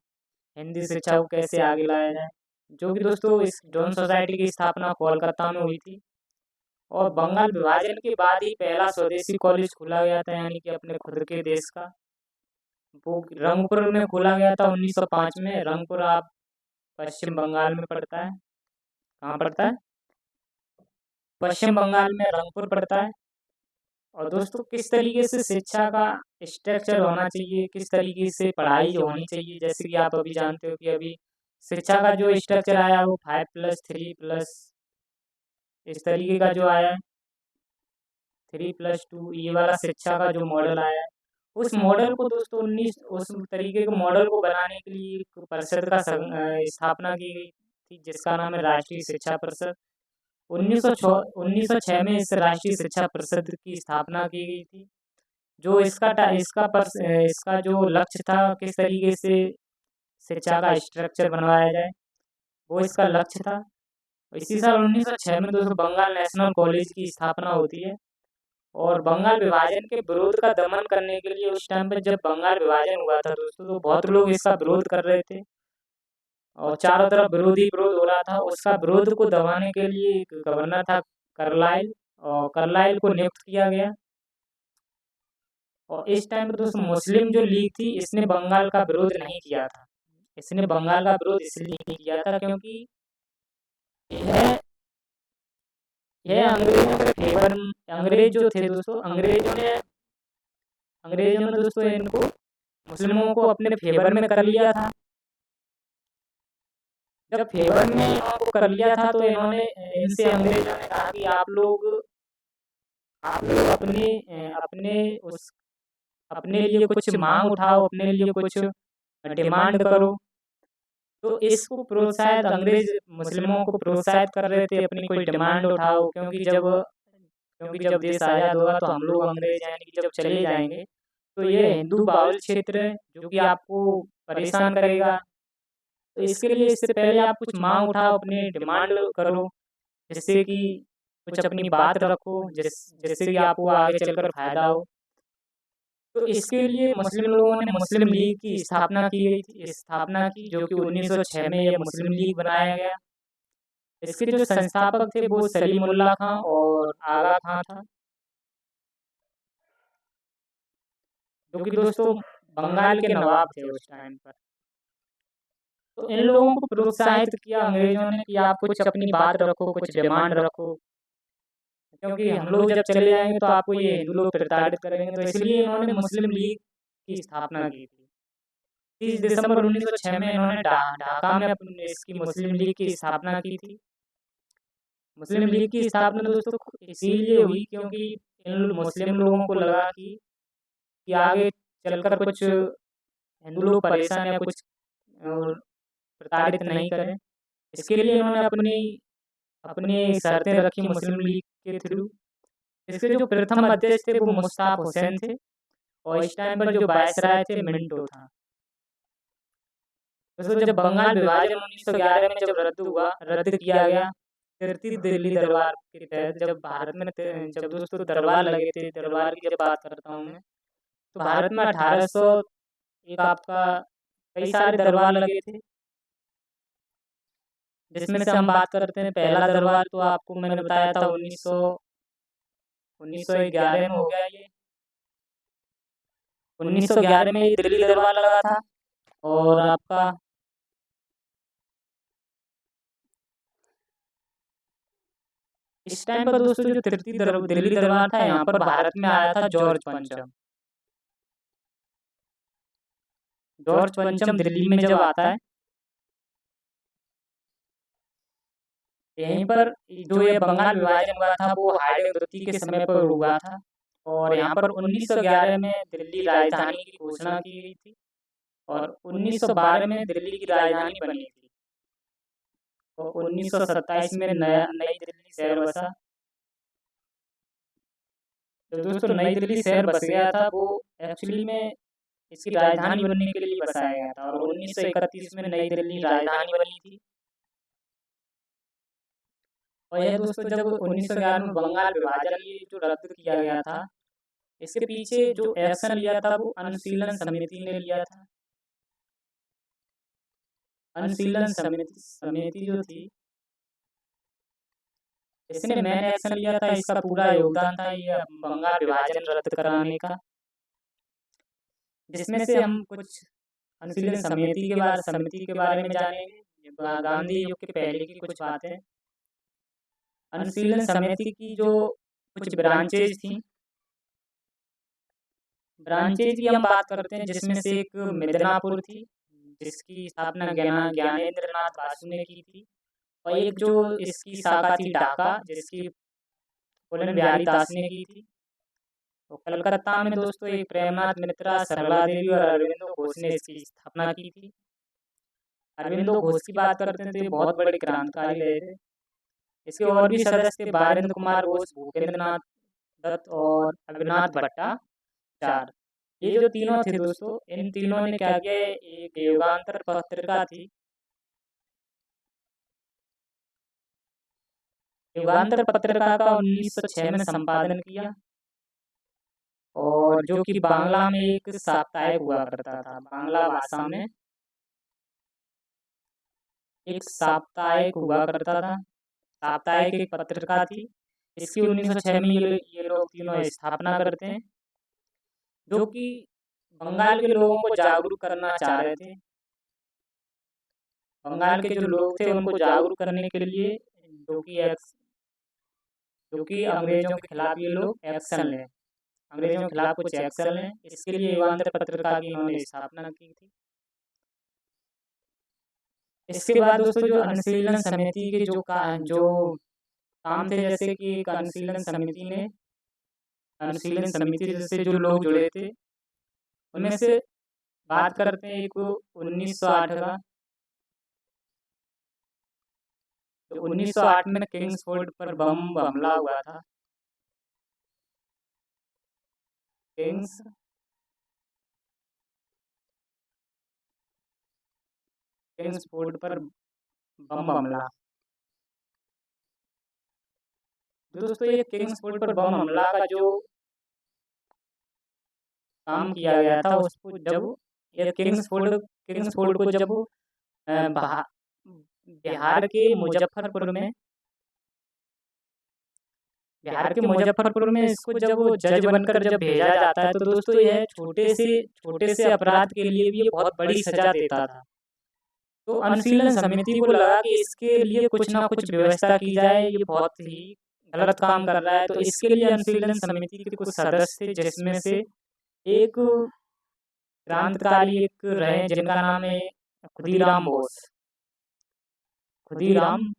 हिंदी शिक्षा को कैसे आगे लाया जाए, जो कि दोस्तों इस डॉन सोसाइटी की स्थापना कोलकाता में हुई थी। और बंगाल विभाजन के बाद ही पहला स्वदेशी कॉलेज खोला गया था, यानी कि अपने खुद के देश का, वो रंगपुर में खोला गया था 1905 में। रंगपुर आप पश्चिम बंगाल में पड़ता है। कहाँ पड़ता है? पश्चिम बंगाल में रंगपुर पड़ता है। और दोस्तों किस तरीके से शिक्षा का स्ट्रक्चर होना चाहिए, किस तरीके से पढ़ाई होनी चाहिए, जैसे कि आप अभी जानते हो कि अभी शिक्षा का जो स्ट्रक्चर आया वो 5+3+ इस तरीके का जो आया है, 3+2 ये वाला शिक्षा का जो मॉडल आया है, उस मॉडल को दोस्तों उस तरीके के मॉडल को बनाने के लिए एक परिषद का स्थापना की गई थी जिसका नाम है राष्ट्रीय शिक्षा परिषद। 1906 में इस राष्ट्रीय शिक्षा परिषद की स्थापना की गई थी। जो इसका जो लक्ष्य था किस तरीके से शिक्षा का स्ट्रक्चर बनवाया जाए, वो इसका लक्ष्य था। इसी साल 1906 में दोस्तों बंगाल नेशनल कॉलेज की स्थापना होती है। और बंगाल विभाजन के विरोध का दमन करने के लिए उस टाइम पे जब बंगाल विभाजन हुआ था दोस्तों तो बहुत लोग इसका विरोध कर रहे थे और चारों तरफ विरोध हो रहा था। उसका विरोध को दबाने के लिए एक गवर्नर था कार्लाइल, और कार्लाइल को नियुक्त किया गया। और इस टाइम पे दोस्तों मुस्लिम जो लीग थी इसने बंगाल का विरोध नहीं किया था। इसने बंगाल का विरोध इसलिए नहीं किया था क्योंकि यह यह अंग्रेजों के फेवर अंग्रेज जो थे दोस्तों, अंग्रेजों ने दोस्तों इनको मुस्लिमों को अपने फेवर में कर लिया था। जब फेवर में इनको कर लिया था तो इन्होंने इनसे अंग्रेजों ने कहा कि आप लोग अपने लिए कुछ मांग उठाओ, अपने लिए कुछ डिमांड करो। तो इसको प्रोत्साहित अंग्रेज मुस्लिमों को प्रोत्साहित कर रहे थे अपनी कोई डिमांड उठाओ, क्योंकि जब देश आज़ाद होगा तो हम लोग अंग्रेज यानी कि जब चले जाएंगे तो ये हिंदू बाहुल क्षेत्र है जो कि आपको परेशान करेगा। तो इसके लिए इससे पहले आप कुछ मांग उठाओ, अपनी डिमांड करो, जिससे कि कुछ अपनी बात रखो, जिससे कि आपको आगे चलकर फायदा हो। तो इसके लिए मुस्लिम लोगों ने मुस्लिम लीग की स्थापना की, जो कि 1906 में यह मुस्लिम लीग बनाया गया। इसके जो संस्थापक थे वो सलीमुल्लाह खां और आगा खां था, जो कि दोस्तों बंगाल के नवाब थे उस टाइम पर। तो इन लोगों को प्रोत्साहित किया अंग्रेजों ने कि आप कुछ अपनी बात रखो, कुछ डिमांड रखो, क्योंकि हम लोग जब चले जाएंगे तो आपको ये हिंदू लोग प्रताड़ित करेंगे। तो इसलिए इन्होंने मुस्लिम लीग की स्थापना की थी। 30 दिसंबर 1906 में इन्होंने ढाका में अपनी इसकी मुस्लिम लीग की स्थापना की थी। मुस्लिम लीग की स्थापना दोस्तों इसीलिए हुई क्योंकि इन मुस्लिम लोगों को लगा कि आगे चलकर कुछ हिंदू लोग परेशान या कुछ प्रताड़ित नहीं करें। इसके लिए इन्होंने अपनी अपनी शर्तें रखी मुस्लिम लीग के थ्रू। इसके जो प्रथम अध्यक्ष थे वो मुश्ताक हुसैन थे, और इस टाइम पर जो वायसराय थे मिंटो था। दोस्तों जब बंगाल विभाजन 1911 में जब रद्द किया गया, तृतीय दिल्ली दरबार के तहत, जब भारत में जब दोस्तों दरबार लगे थे, दरबार की जब बात करता हूँ मैं, तो भारत में 1800 एक आपका कई सारे दरबार लगे थे, जिसमें से हम बात करते हैं पहला दरबार तो आपको मैंने बताया था 1911 में हो गया ये। 1911 में ये दिल्ली दरबार लगा था। और आपका इस टाइम पर दोस्तों जो दिल्ली दरबार था, यहाँ पर भारत में आया था जॉर्ज पंचम। जॉर्ज पंचम दिल्ली में जब आता है, यहीं पर जो ये बंगाल विभाजन हुआ था वो हार्डिंग द्वितीय के समय पर हुआ था। और यहाँ पर 1911 में दिल्ली राजधानी की घोषणा की गई थी, और 1912 में दिल्ली की राजधानी बनी थी, और 1927 में नई दिल्ली शहर बसा। तो दोस्तों नई दिल्ली शहर बस गया था वो एक्चुअली में इसकी राजधानी बनने के लिए बसाया गया था, और 1931 में नई दिल्ली राजधानी बनी थी। और यह दोस्तों जब 1911 में बंगाल विभाजन ये जो रद्द किया गया था, इसके पीछे जो एक्शन लिया था वो अनुशीलन समिति ने लिया था। अनुशीलन समिति जो थी, इसने मेन एक्शन लिया था, इसका पूरा योगदान था ये बंगाल विभाजन रद्द कराने का, जिसमें से हम कुछ अनुशीलन समिति के बारे में जानेंगे। गांधी युग के पहले की कुछ बातें। अनुशीलन समिति की जो कुछ ब्रांचेज थी, ब्रांचेज की हम बात करते हैं, जिसमें से एक मिदनापुर थी, जिसकी स्थापना ज्ञानेंद्र नाथ बासु ने की थी, और एक जो इसकी शाखा थी ढाका, जिसकी पुलन बिहारी दास ने की थी। तो कलकत्ता में दोस्तों एक प्रेमनाथ मित्रा, सरला देवी और अरविंदो घोष ने इसकी स्थापना की थी। अरविंदो घोष की बात करते हैं तो ये बहुत बड़े क्रांतिकारी रहे थे। इसके और भी सदस्य थे बारेंद्र कुमार घोष, भूपेंद्र नाथ दत्त और अविनाथ भट्टाचार्य। ये जो तीनों थे दोस्तों, इन तीनों ने क्या किया, एक युगांतर पत्रिका थी, युगांतर पत्रिका का 1906 में संपादन किया, और जो कि बांग्ला में एक साप्ताहिक हुआ करता था। बांग्ला भाषा में एक साप्ताहिक हुआ करता था, साप्ताहिक एक पत्रिका थी। इसकी 1906 में ये लोग तीनों स्थापना करते हैं, जो कि बंगाल के लोगों को जागरूक करना चाह रहे थे। बंगाल के जो लोग थे उनको जागरूक करने के लिए जो कि अंग्रेजों के खिलाफ ये लोग एक्शन लें, अंग्रेजों के खिलाफ कुछ एक्शन लें, इसके लिए युगांतर पत्रिका की इन्होंने स्थापना की थी। इसके बाद दोस्तों जो अनुशीलन समिति के जो काम थे, जैसे कि एक अनुशीलन समिति से जो लोग जुड़े थे, उनमें से बात करते हैं एक 1908 का। तो 1908 में किंग्सफोर्ड पर बम हमला हुआ था। किंग्सफोर्ड पर बम हमला। दोस्तों ये किंग्सफोर्ड पर बम हमला का जो काम किया गया था, उसको जब ये किंग्सफोर्ड को जब बिहार के मुजफ्फरपुर में इसको जब जज बनकर जब भेजा जाता है, तो दोस्तों यह छोटे से अपराध के लिए भी ये बहुत बड़ी सजा देता था। तो अनुशीलन समिति को लगा कि इसके लिए कुछ ना कुछ व्यवस्था की जाए, ये बहुत ही गलत काम कर रहा है। तो इसके लिए अनुशीलन समिति के कुछ सदस्य थे, जिसमें से एक क्रांतिकारी एक रहे जिनका नाम है खुदीराम बोस। खुदीराम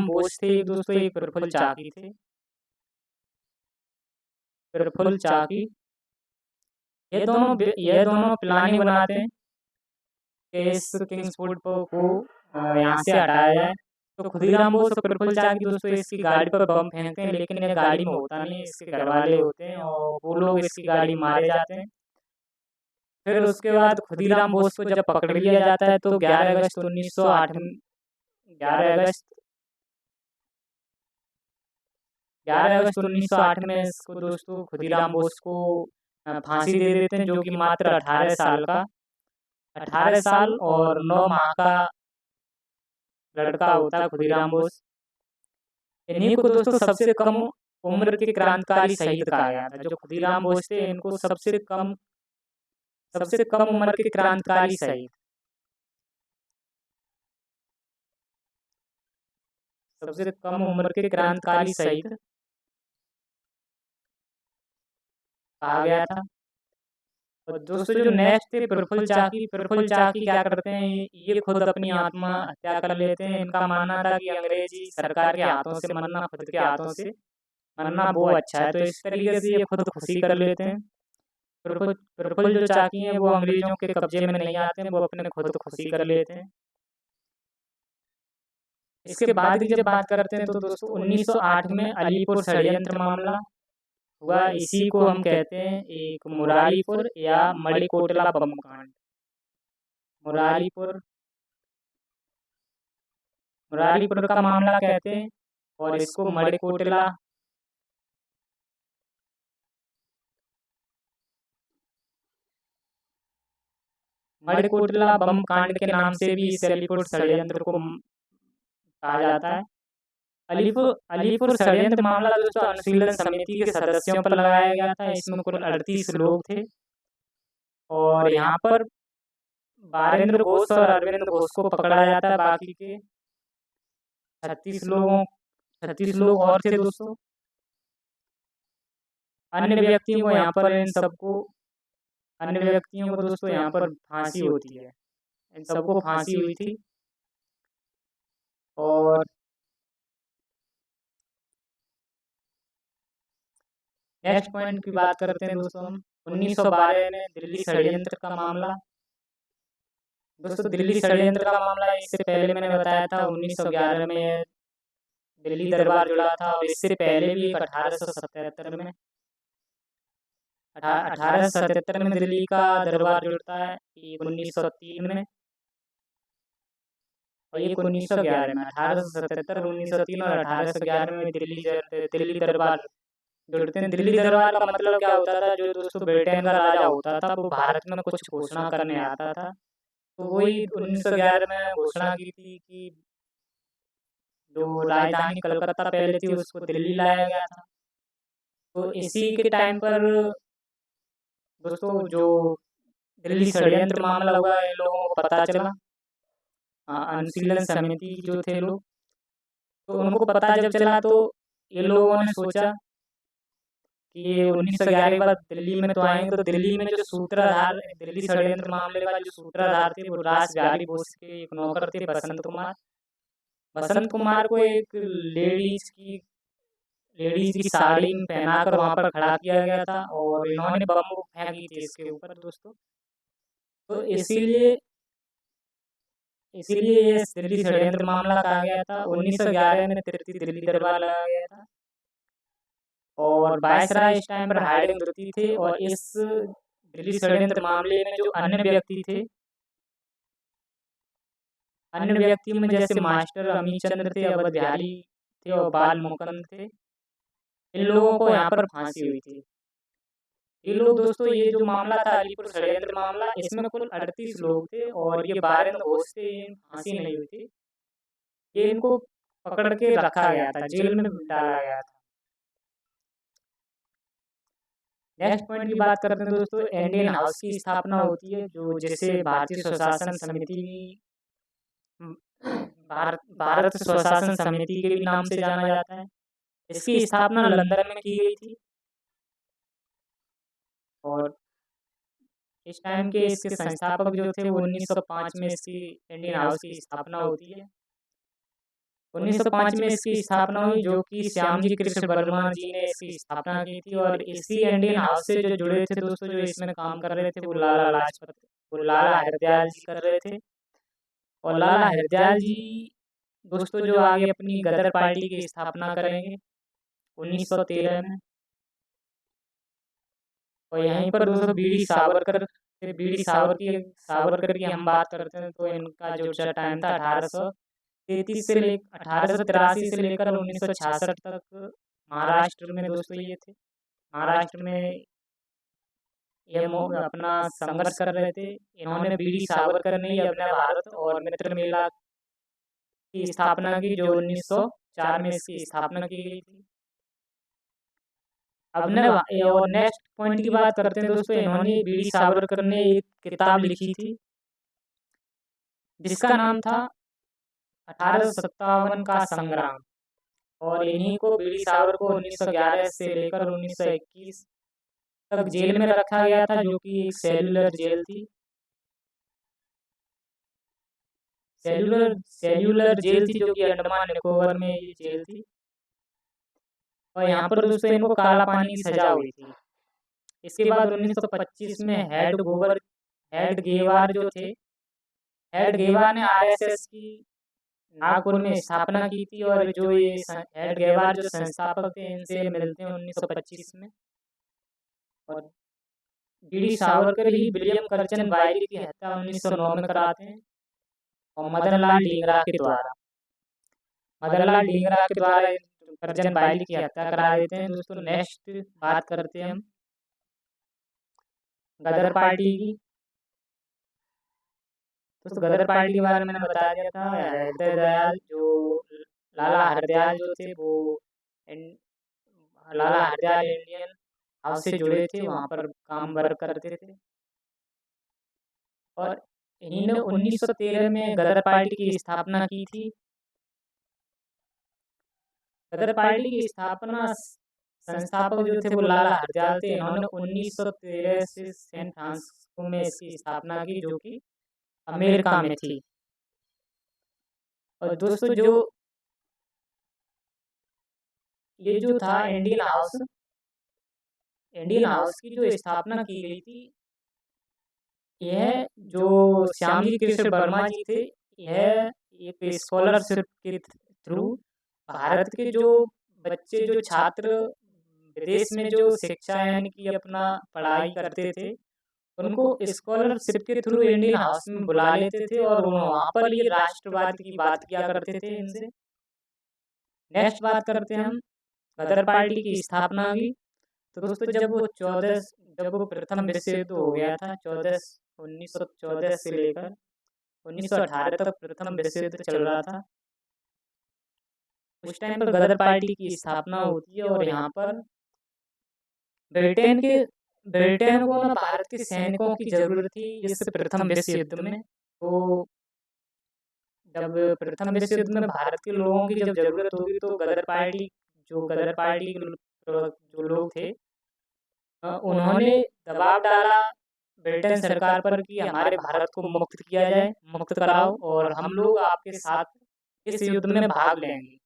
बोस थे दोस्तों, एक प्रफुल्ल चाकी थे। ये दोनों प्लानिंग बनाते हैं कि इस किंग्सफोर्ड को यहाँ से हटाया जाए। तो खुदीराम बोस और प्रफुल्ल चाकी दोस्तों इसकी गाड़ी पर बम फेंकते हैं, लेकिन ये गाड़ी में होता नहीं, इसके घर वाले होते हैं और वो लोग इसकी गाड़ी मारे जाते हैं। फिर उसके बाद खुदीराम बोस को जब पकड़ लिया जाता है, तो 11 अगस्त 1908 में 11 अगस्त 1908 में इसको दोस्तों खुदीराम बोस को फांसी दे देते हैं, जो कि मात्र 18 साल और 9 माह का लड़का होता है खुदीराम बोस। इन्हीं को दोस्तों सबसे कम उम्र के क्रांतिकारी शहीद कहा गया था। जो खुदीराम बोस थे, इनको सबसे कम उम्र के क्रांतिकारी शहीद कहा गया था। और दोस्तों जो नेक्स्ट थे प्रफुल्ल चाकी क्या करते हैं, ये खुद अपनी आत्महत्या कर लेते हैं। इनका मानना था कि अंग्रेजी सरकार के हाथों से मरना, खुद के हाथों से मरना वो अच्छा है। तो इस तरीके से ये खुद खुशी कर लेते हैं। प्रफुल्ल जो चाकी हैं, वो अंग्रेजों के कब्जे में नहीं आते हैं, वो अपने खुद खुशी कर लेते हैं। इसके बाद की जब बात करते हैं, तो दोस्तों 1908 में अलीपुर षड्यंत्र मामला हुआ। इसी को हम कहते हैं एक मुरारीपुर या मणिकोटला बम कांड। मुरारीपुर का मामला कहते हैं और इसको मणिकोटला बम कांड के नाम से भी इस अलीपुर षड्यंत्र को कहा जाता है। अलीपुर षड्यंत्र मामला दोस्तों अनुशीलन समिति के सदस्यों पर लगाया गया था। इसमें कुल 38 लोग थे और यहाँ पर बारेंद्र घोष और अरविंद घोष को पकड़ा जाता है। बाकी के 36 लोग और थे दोस्तों। अन्य व्यक्तियों को दोस्तों यहाँ पर फांसी होती है। इन सबको फांसी हुई थी। और नेक्स्ट पॉइंट की बात करते हैं दोस्तों हम 1912 में दिल्ली षड्यंत्र का मामला। दोस्तों दिल्ली षड्यंत्र का मामला इससे पहले मैंने बताया था 1911 में दिल्ली दरबार जुड़ा था, और इससे पहले भी 1877 में 1877 में दिल्ली का दरबार जुड़ता है, एक 1903 में और एक 1911 में। 1877, 1903 और 1811 में दिल्ली दरबार जुड़ते हैं। दिल्ली दरबार का मतलब क्या होता था, जो दोस्तों ब्रिटेन का राजा होता था, वो भारत में कुछ घोषणा करने आता था। तो वही 1911 में घोषणा की थी कि जो राजधानी कलकत्ता पहले थी उसको दिल्ली लाया गया था। तो इसी के टाइम पर दोस्तों जो दिल्ली षड्यंत्र मामला हुआ, इन लोगों को पता चला अनुशीलन समिति जो थे लोग, तो उनको पता जब चला तो ये लोगों ने सोचा कि ये 1911 के बाद दिल्ली में तो आएंगे, तो दिल्ली में जो सूत्रधार, दिल्ली षड्यंत्र मामले का जो सूत्रधार थे वो रास बिहारी बोस के एक नौकर थे, बसंत कुमार। बसंत कुमार को एक लेडीज की साड़ी में पहनाकर वहां पर खड़ा किया गया था और इन्होंने बम फेंकी थी इसके ऊपर दोस्तों। तो इसीलिए इसीलिए ये दिल्ली षड्यंत्र मामला कहा गया था। 1911 में तृतीय दिल्ली दरबार लगाया गया था और वायसराय इस टाइम पर हार्डिंग द्वितीय थे। और इस दिल्ली षड्यंत्र मामले में जो अन्य व्यक्ति थे, अन्य व्यक्तियों में जैसे मास्टर अमीर चंद्र थे, अवध बिहारी थे और बाल मुकुंद थे, इन लोगों को यहाँ पर फांसी हुई थी। ये लोग दोस्तों, ये जो मामला था अलीपुर षड्यंत्र मामला, इसमें कुल 38 लोग थे और ये 12 घोष थे, फांसी नहीं हुई थी। ये इनको पकड़ के रखा गया था, जेल में डाला गया था। नेक्स्ट पॉइंट की बात करते हैं दोस्तों, इंडियन हाउस की स्थापना होती है, जो जिसे भारतीय स्वशासन समिति, भारत स्वशासन समिति के भी नाम से जाना जाता है। इसकी स्थापना लंदन में की गई थी और इस टाइम के इसके संस्थापक जो थे वो 1905 में इसकी इंडियन हाउस की स्थापना होती है। 1905 में इसकी स्थापना हुई, जो कि श्यामजी कृष्ण वर्मा जी ने इसकी स्थापना की थी। और इसी इंडियन हाउस से जो जुड़े थे दोस्तों, जो इसमें काम कर रहे थे, वो लाला हरदयाल जी कर रहे थे। और लाला हरदयाल जी दोस्तों जो आगे अपनी गदर पार्टी की स्थापना करेंगे 1913 में। और यहीं पर दोस्तों बीडी सावरकर, फिर सावरकर की हम बात करते हैं तो इनका जो टाइम था 1883 से लेकर 1966 तक महाराष्ट्र में दोस्तों ये थे। महाराष्ट्र में ये अपना संघर्ष कर रहे थे। इन्होंने बीडी सावरकर ने ही अपना भारत और मित्र मेला की स्थापना की, जो 1904 में इसकी स्थापना की गई थी। अब ने और नेक्स्ट पॉइंट की बात करते हैं दोस्तों, इन्होंने बीडी सावरकर ने एक किताब लिखी थी जिसका नाम था 1857 का संग्राम। और इन्हीं को बीडी सावरकर को 1911 से लेकर 1921 तक जेल में रखा गया था, जो कि एक सेल्युलर जेल थी। सेल्युलर जेल थी, जो कि अंडमान निकोबार में ये जेल थी। और यहाँ पर दोस्तों इनको काला पानी की सजा हुई थी। इसके बाद 1925 में हेड गेवार जो थे, हेड गेवार ने आरएसएस की नागपुर में स्थापना की थी। और जो ये हेड गेवार जो संस्थापक थे, इनसे मिलते हैं 1925 में। और बीडी सावरकर ही विलियम करचन वायली की हत्या 1909 में कराते हैं और मदनलाल ढींगरा के द्वारा करचन वायली की हत्या करा देते हैं। दोस्तों नेक्स्ट बात करते हैं हम गदर पार्टी की। दोस्तों गदर पार्टी के बारे में मैंने बता दिया था। लाला हरदयाल जो थे वो लाला हरदयाल इंडियन हाउस से जुड़े थे, वहाँ पर काम वर्क करते थे। और इन्हीं ने 1913 में गदर पार्टी की स्थापना की थी। गदर पार्टी की स्थापना संस्थापक जो थे वो लाला हरदयाल थे। इन्होंने 1913 से सैन फ्रांसिस्को में इसकी स्थापना की, जो कि अमेरिका में थी। और दोस्तों जो ये जो था इंडियन हाउस की जो स्थापना की गई थी, यह जो श्यामजी कृष्ण वर्मा जी थे, यह एक स्कॉलरशिप के थ्रू भारत के जो बच्चे, जो छात्र विदेश में जो शिक्षा यानी कि अपना पढ़ाई करते थे, उनको स्कॉलरशिप के थ्रू इंडियन हाउस में बुला लेते थे और वहाँ पर ये राष्ट्रवाद की बात किया करते थे इनसे। नेक्स्ट बात करते हैं हम गदर पार्टी की स्थापना की। तो दोस्तों जब वो प्रथम विश्व युद्ध हो गया था 1914 से लेकर 1918 तक प्रथम विश्व युद्ध चल रहा था, उस टाइम पर गदर पार्टी की स्थापना होती है। और यहाँ पर ब्रिटेन को ना भारत के सैनिकों की जरूरत थी इस प्रथम विश्व युद्ध में। तो जब प्रथम विश्व युद्ध में भारत के लोगों की जब जरूरत होगी तो गदर पार्टी के जो लोग थे, उन्होंने दबाव डाला ब्रिटेन सरकार पर कि हमारे भारत को मुक्त किया जाए, मुक्त कराओ और हम लोग आपके साथ इस युद्ध में भाग लेंगे।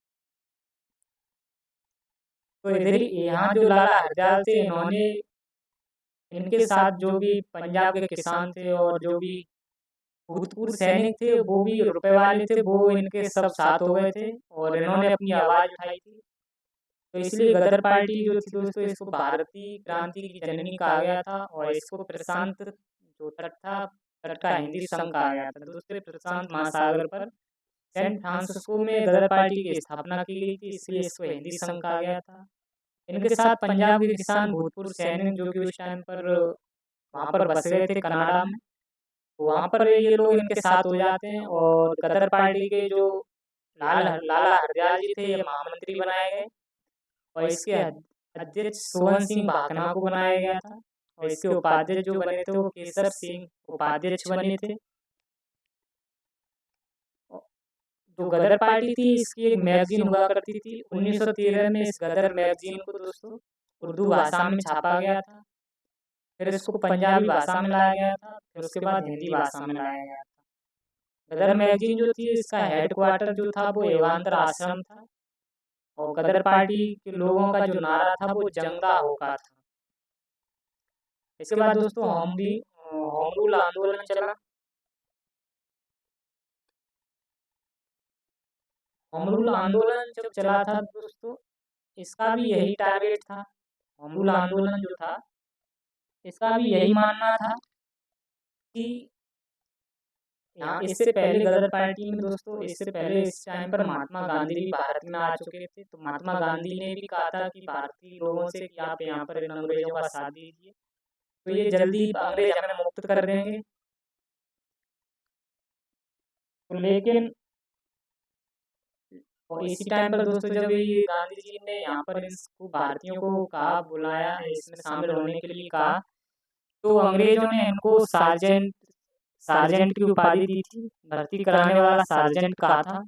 तो इधर ही यहाँ जो लाला हरदयाल थे, इन्होंने इनके साथ जो भी पंजाब के किसान थे और जो भी भूतपूर्व सैनिक थे, वो भी रुपए वाले थे, वो इनके सब साथ हो गए थे और इन्होंने अपनी आवाज़ उठाई थी। तो इसलिए गदर पार्टी जो थी दोस्तों, इसको भारतीय क्रांति की जननी कहा गया था और इसको प्रशांत जो तट था, तट का हिंदी संघ कहा गया था। दूसरे प्रशांत महासागर पर सैन फ्रांसिस्को में गदर पार्टी की स्थापना की गई थी, इसलिए इसको हिंदी संघ कहा गया था। इनके साथ पंजाब के किसान भूतपूर्व सैनिक जो कि उस टाइम पर वहाँ पर बस गए थे कनाडा में, तो वहाँ पर ये लोग इनके साथ हो जाते हैं और गदर पार्टी के जो लाला हरदयाल जी थे, ये महामंत्री बनाए गए और इसके अध्यक्ष सोहन सिंह भाकना को बनाया गया था और इसके उपाध्यक्ष जो बने थे वो केसर सिंह उपाध्यक्ष बने थे। जो गदर पार्टी थी, इसकी एक मैगजीन हुआ करती थी। 1913 में इस गदर मैगजीन को दोस्तों उर्दू भाषा में छापा गया था, फिर इसको पंजाबी भाषा में लाया गया था, फिर उसके बाद हिंदी भाषा में लाया गया था। गदर मैगजीन जो थी, इसका हेडक्वार्टर जो था वो एवांतर आश्रम था और गदर पार्टी के लोगों का जो नारा था वो जंगदा होका था। इसके बाद दोस्तों होम रूल आंदोलन चला। होम रूल आंदोलन जब चला था दोस्तों, इसका भी यही टारगेट था। होम रूल आंदोलन जो था, इसका भी यही मानना था कि यहाँ इससे पहले गदर पार्टी में दोस्तों, इससे पहले इस टाइम पर महात्मा गांधी भी भारत में आ चुके थे। तो महात्मा गांधी ने भी कहा था कि भारतीय लोगों से कि आप यहाँ पर इन अंग्रेजों का साथ दीजिए, तो ये जल्दी अंग्रेज हमें मुक्त कर देंगे। तो लेकिन और इसी टाइम पर दोस्तों जब ये गांधी जी ने यहाँ पर इसको भारतीयों को कहा, बुलाया, इसमें शामिल होने के लिए कहा, तो अंग्रेजों ने इनको सार्जेंट सार्जेंट की उपाधि दी थी, भर्ती कराने वाला सार्जेंट कहा था।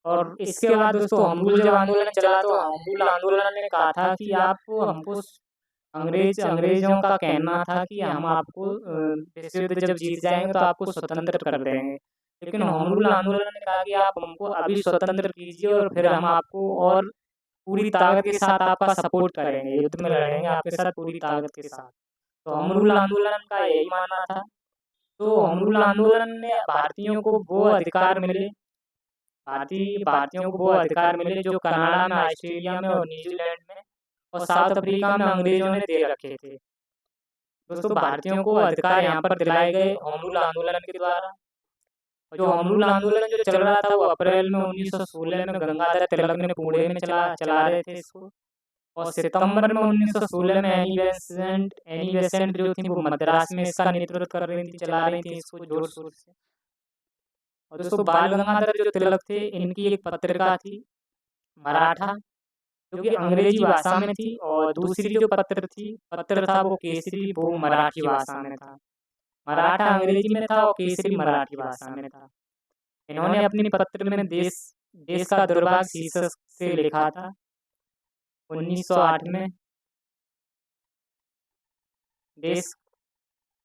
और इसके बाद दोस्तों होम रूल जब आंदोलन चला तो होम रूल आंदोलन ने कहा था कि आप हमको अंग्रेजों का कहना था कि हम आपको विश्व युद्ध जब जीत जाएंगे तो आपको स्वतंत्र कर देंगे, लेकिन होम रूल आंदोलन ने कहा कि आप हमको अभी स्वतंत्र कीजिए और फिर हम आपको और पूरी ताकत के साथ आपका सपोर्ट करेंगे, युद्ध में लड़ेंगे आपके साथ पूरी ताकत के साथ। तो होम रूल आंदोलन का यही मानना था। तो होम रूल आंदोलन ने भारतीयों को वो अधिकार मिले, भारतीयों को वो अधिकार मिले जो कनाडा में, ऑस्ट्रेलिया में और न्यूजीलैंड में और साउथ अफ्रीका में अंग्रेजों ने दे रखे थे। दोस्तों भारतीयों को अधिकार यहाँ पर दिलाए गए होम रूल आंदोलन के द्वारा। और जो होम रूल आंदोलन जो चल रहा था वो अप्रैल में 1916 में गंगाधर तिलक ने पुणे में चला रहे थे इसको, और सितंबर में 1916 में एनी बेसेंट जो थी वो मद्रास में इसका नेतृत्व कर रही थी, चला रही थी इसको जोर शोर से। और दोस्तों बाल गंगाधर जो तिलक थे, इनकी एक पत्रिका थी मराठा, जो कि अंग्रेजी भाषा में थी, और दूसरी जो पत्र था वो केसरी, वो मराठी भाषा में था। मराठा अंग्रेजी में था और केसरी मराठी भाषा में था। इन्होंने अपनी पत्र में देश देश का दुर्भाग्य शीर्षक से लिखा था 1908 में। देश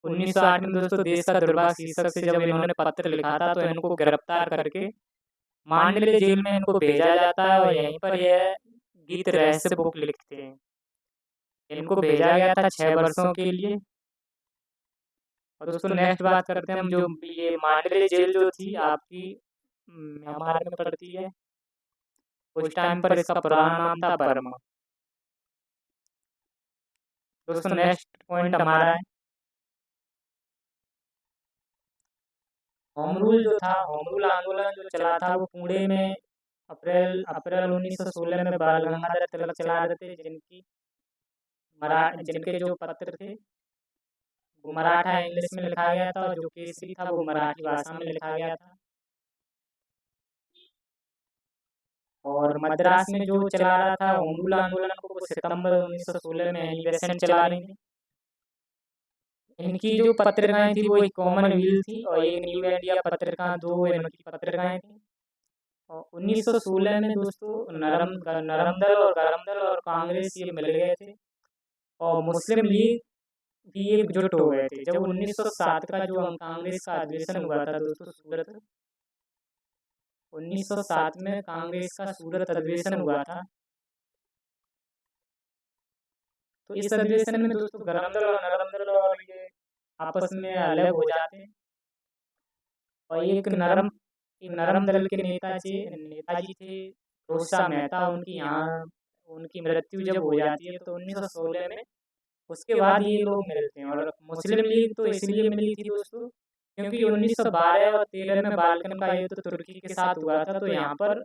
1908 में दोस्तों देश का दुर्भाग्य शीर्षक से जब इन्होंने पत्र लिखा था तो इनको गिरफ्तार करके मांडले जेल में इनको भेजा जाता है और यहीं पर यह गीत रहस्य बुक लिखते हैं। इनको भेजा गया था 6 वर्षों के लिए। और दोस्तों नेक्स्ट बात करते हैं हम, जो ये मांडले जेल जो थी आपकी म्यांमार में पड़ती है, उस टाइम पर इसका पुराना नाम था बर्मा। दोस्तों नेक्स्ट पॉइंट हमारा है होम रूल जो था, होम रूल आंदोलन जो चला था वो पुणे में अप्रैल अप्रैल 1916 में बाल गंगाधर तिलक चला रहे थे, जिनके जो पत्र थे वो मराठा इंग्लिश में लिखा गया था और जो केसरी था वो मराठी भाषा में लिखा गया था। और मद्रास में जो चला रहा था होम रूल आंदोलन को वो सितंबर 1916 में एनी बेसेंट चला रही थी। इनकी जो पत्रिकाएं थी वो एक कॉमनवेल्थ थी और एक न्यू इंडिया पत्रिका, दो इनकी पत्रिकाएं थी। और 1916 में दोस्तों नरमदल और गरमदल और कांग्रेस ये मिल गए थे और मुस्लिम लीग भी एकजुट हो गए थे। जब 1907 का जो कांग्रेस का अधिवेशन हुआ था दोस्तों सूरत, 1907 में कांग्रेस का सूरत अधिवेशन हुआ था। तो इस अधिवेशन में दोस्तों गरमदल और नरमदल और ये आपस में अलग हो जाते हैं और एक नरम दल के नेताजी थे रोसा मेहता। उनकी मृत्यु जब हो जाती है तो 1916 में, उसके बाद ये लोग मिलते हैं। और मुस्लिम लीग तो इसलिए मिली थी दोस्तों क्योंकि 1912 और 13 में बाल्कन का युद्ध तुर्की के साथ हुआ था। तो यहाँ पर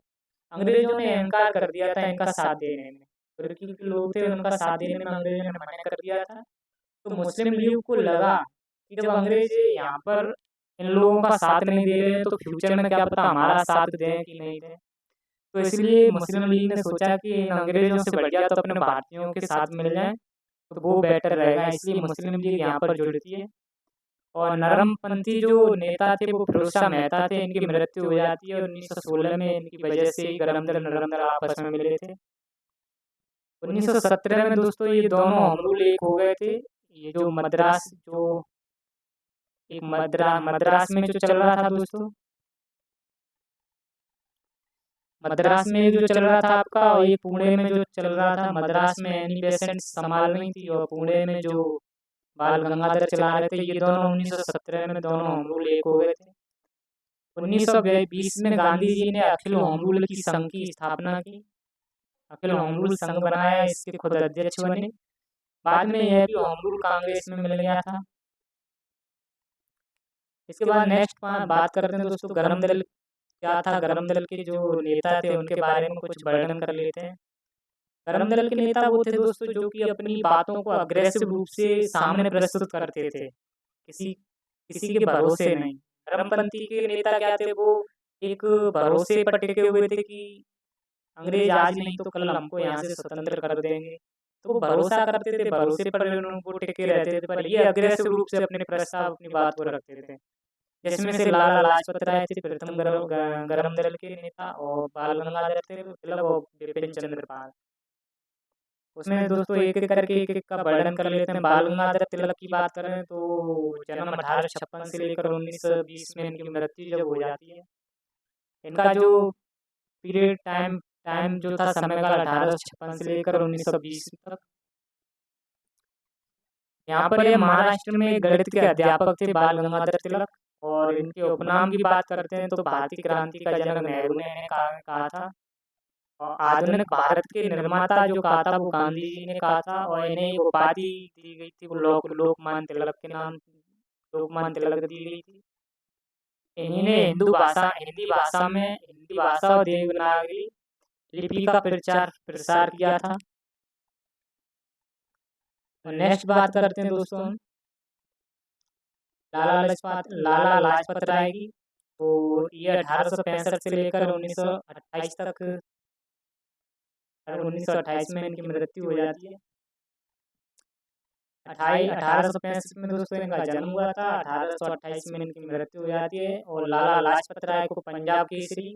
अंग्रेजों ने इनकार कर दिया था इनका साथ देने में। तुर्की के लोग थे, उनका साथ देने में अंग्रेजों ने मना कर दिया था। तो मुस्लिम लीग को लगा कि जब अंग्रेज यहाँ पर इन लोगों का साथ नहीं दे रहे हैं तो फ्यूचर में क्या पता हमारा साथ दें कि नहीं दें। तो इसलिए मुस्लिम लीग ने सोचा कि इन अंग्रेजों से बढ़िया तो अपने भारतीयों के साथ मिल जाए तो वो बेटर रहेगा। इसलिए मुस्लिम लीग यहाँ पर जुड़ती है और नरमपंथी जो नेता थे वो फिरोज शाह मेहता थे, इनकी मृत्यु हो जाती है। 1916 में इनकी वजह से ही गरमदल नरमदल आपस में मिले थे। 1917 में दोस्तों ये दोनों होम रूल एक हो गए थे। ये जो मद्रास में जो चल रहा था दोस्तों, मद्रास में जो चल रहा था आपका, और ये पुणे में जो चल रहा था। मद्रास में एनी बेसेंट संभाल रही थी और पुणे में जो बाल गंगाधर चला रहे थे। ये दोनों 1917 में दोनों होम रूल एक हो गए थे। 1920 में गांधी जी ने अखिल होम रूल की संघ की स्थापना की, अखिल होम रूल संघ बनाया, इसके खुद अध्यक्ष बने। बाद में यह भी होम रूल कांग्रेस में मिल गया था। इसके बाद नेक्स्ट बात करते हैं दोस्तों गरम दल क्या था। गरम दल के जो नेता थे उनके बारे में कुछ वर्णन कर लेते हैं। गरम दल के नेता वो थे दोस्तों जो कि अपनी बातों को अग्रेसिव रूप से सामने प्रस्तुत करते थे, किसी किसी के भरोसे नहीं। गरमपंथी के नेता क्या थे, वो एक भरोसे पर टिके हुए थे कि अंग्रेज आज नहीं तो कल हमको यहाँ से स्वतंत्र कर देंगे। तो वो भरोसा करते थे, भरोसे पर वो टिके रहते थे। पर ये अग्रेसिव रूप से अपने प्रस्ताव अपनी बात को रखते थे। जिसमें से लाला लाजपत राय थे प्रथम गरम दल के नेता और बाल गंगाधर थे तिलक और बिपिन चंद्र पाल। उसमें दोस्तों एक एक करके एक एक का वर्णन कर लेते हैं। बाल गंगाधर तिलक की बात करें तो जन्म 1856 से लेकर 1920 में इनकी मृत्यु जब हो जाती है। इनका जो पीरियड टाइम टाइम जो था समयकाल 1856 से लेकर 1920 तक। यहाँ पर ये महाराष्ट्र में गणित के अध्यापक थे बाल गंगाधर तिलक। और इनके उपनाम की बात करते हैं तो भारतीय क्रांति का जनक नेहरू ने इन्हें कहा था। और आधुनिक भारत के निर्माता जो कहा था वो गांधी जी ने कहा था। और इन्हें उपाधि दी गई थी वो लोकमान्य तिलक के नाम, लोकमान्य तिलक दी गई थी। इन्हीं ने हिंदी भाषा और देवनागरी लिपि का प्रसार किया था। तो नेक्स्ट बात करते हैं दोस्तों हम लाला लाजपत राय की। तो ये 1865 से लेकर 1928 तक, 1928 में इनकी मृत्यु हो जाती है। 1865 में दोस्तों इनका जन्म हुआ था, 1828 में इनकी मृत्यु हो जाती है। और लाला लाजपत राय को पंजाब केसरी,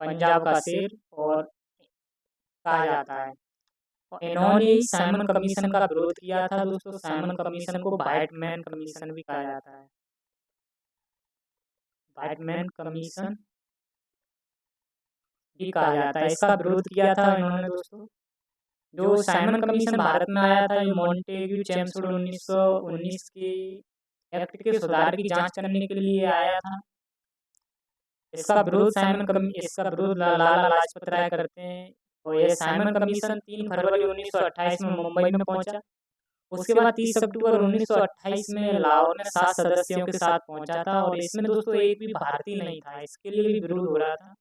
पंजाब का शेर और कहा जाता है। और इन्होंने साइमन कमीशन का विरोध किया था दोस्तों। साइमन कमीशन को वाइटमैन कमीशन भी कहा जाता है। वाइटमैन कमीशन भी कहा जाता है। इसका विरोध किया था इन्होंने दोस्तों। जो साइमन कमीशन भारत में आया था, ये मॉन्टेग्यू चेम्सफोर्ड 1919 के एक्ट के सुधार की जांच करने के लिए आया था। इसका विरोध लाला लाजपत राय करते हैं। और ये साइमन कमीशन 3 फरवरी 1928 में मुंबई में पहुंचा। उसके बाद 30 अक्टूबर 1928 में लाहौर में 7 सदस्यों के साथ पहुंचा था। और इसमें दोस्तों एक भी भारतीय नहीं था, इसके लिए भी विरोध हो रहा था।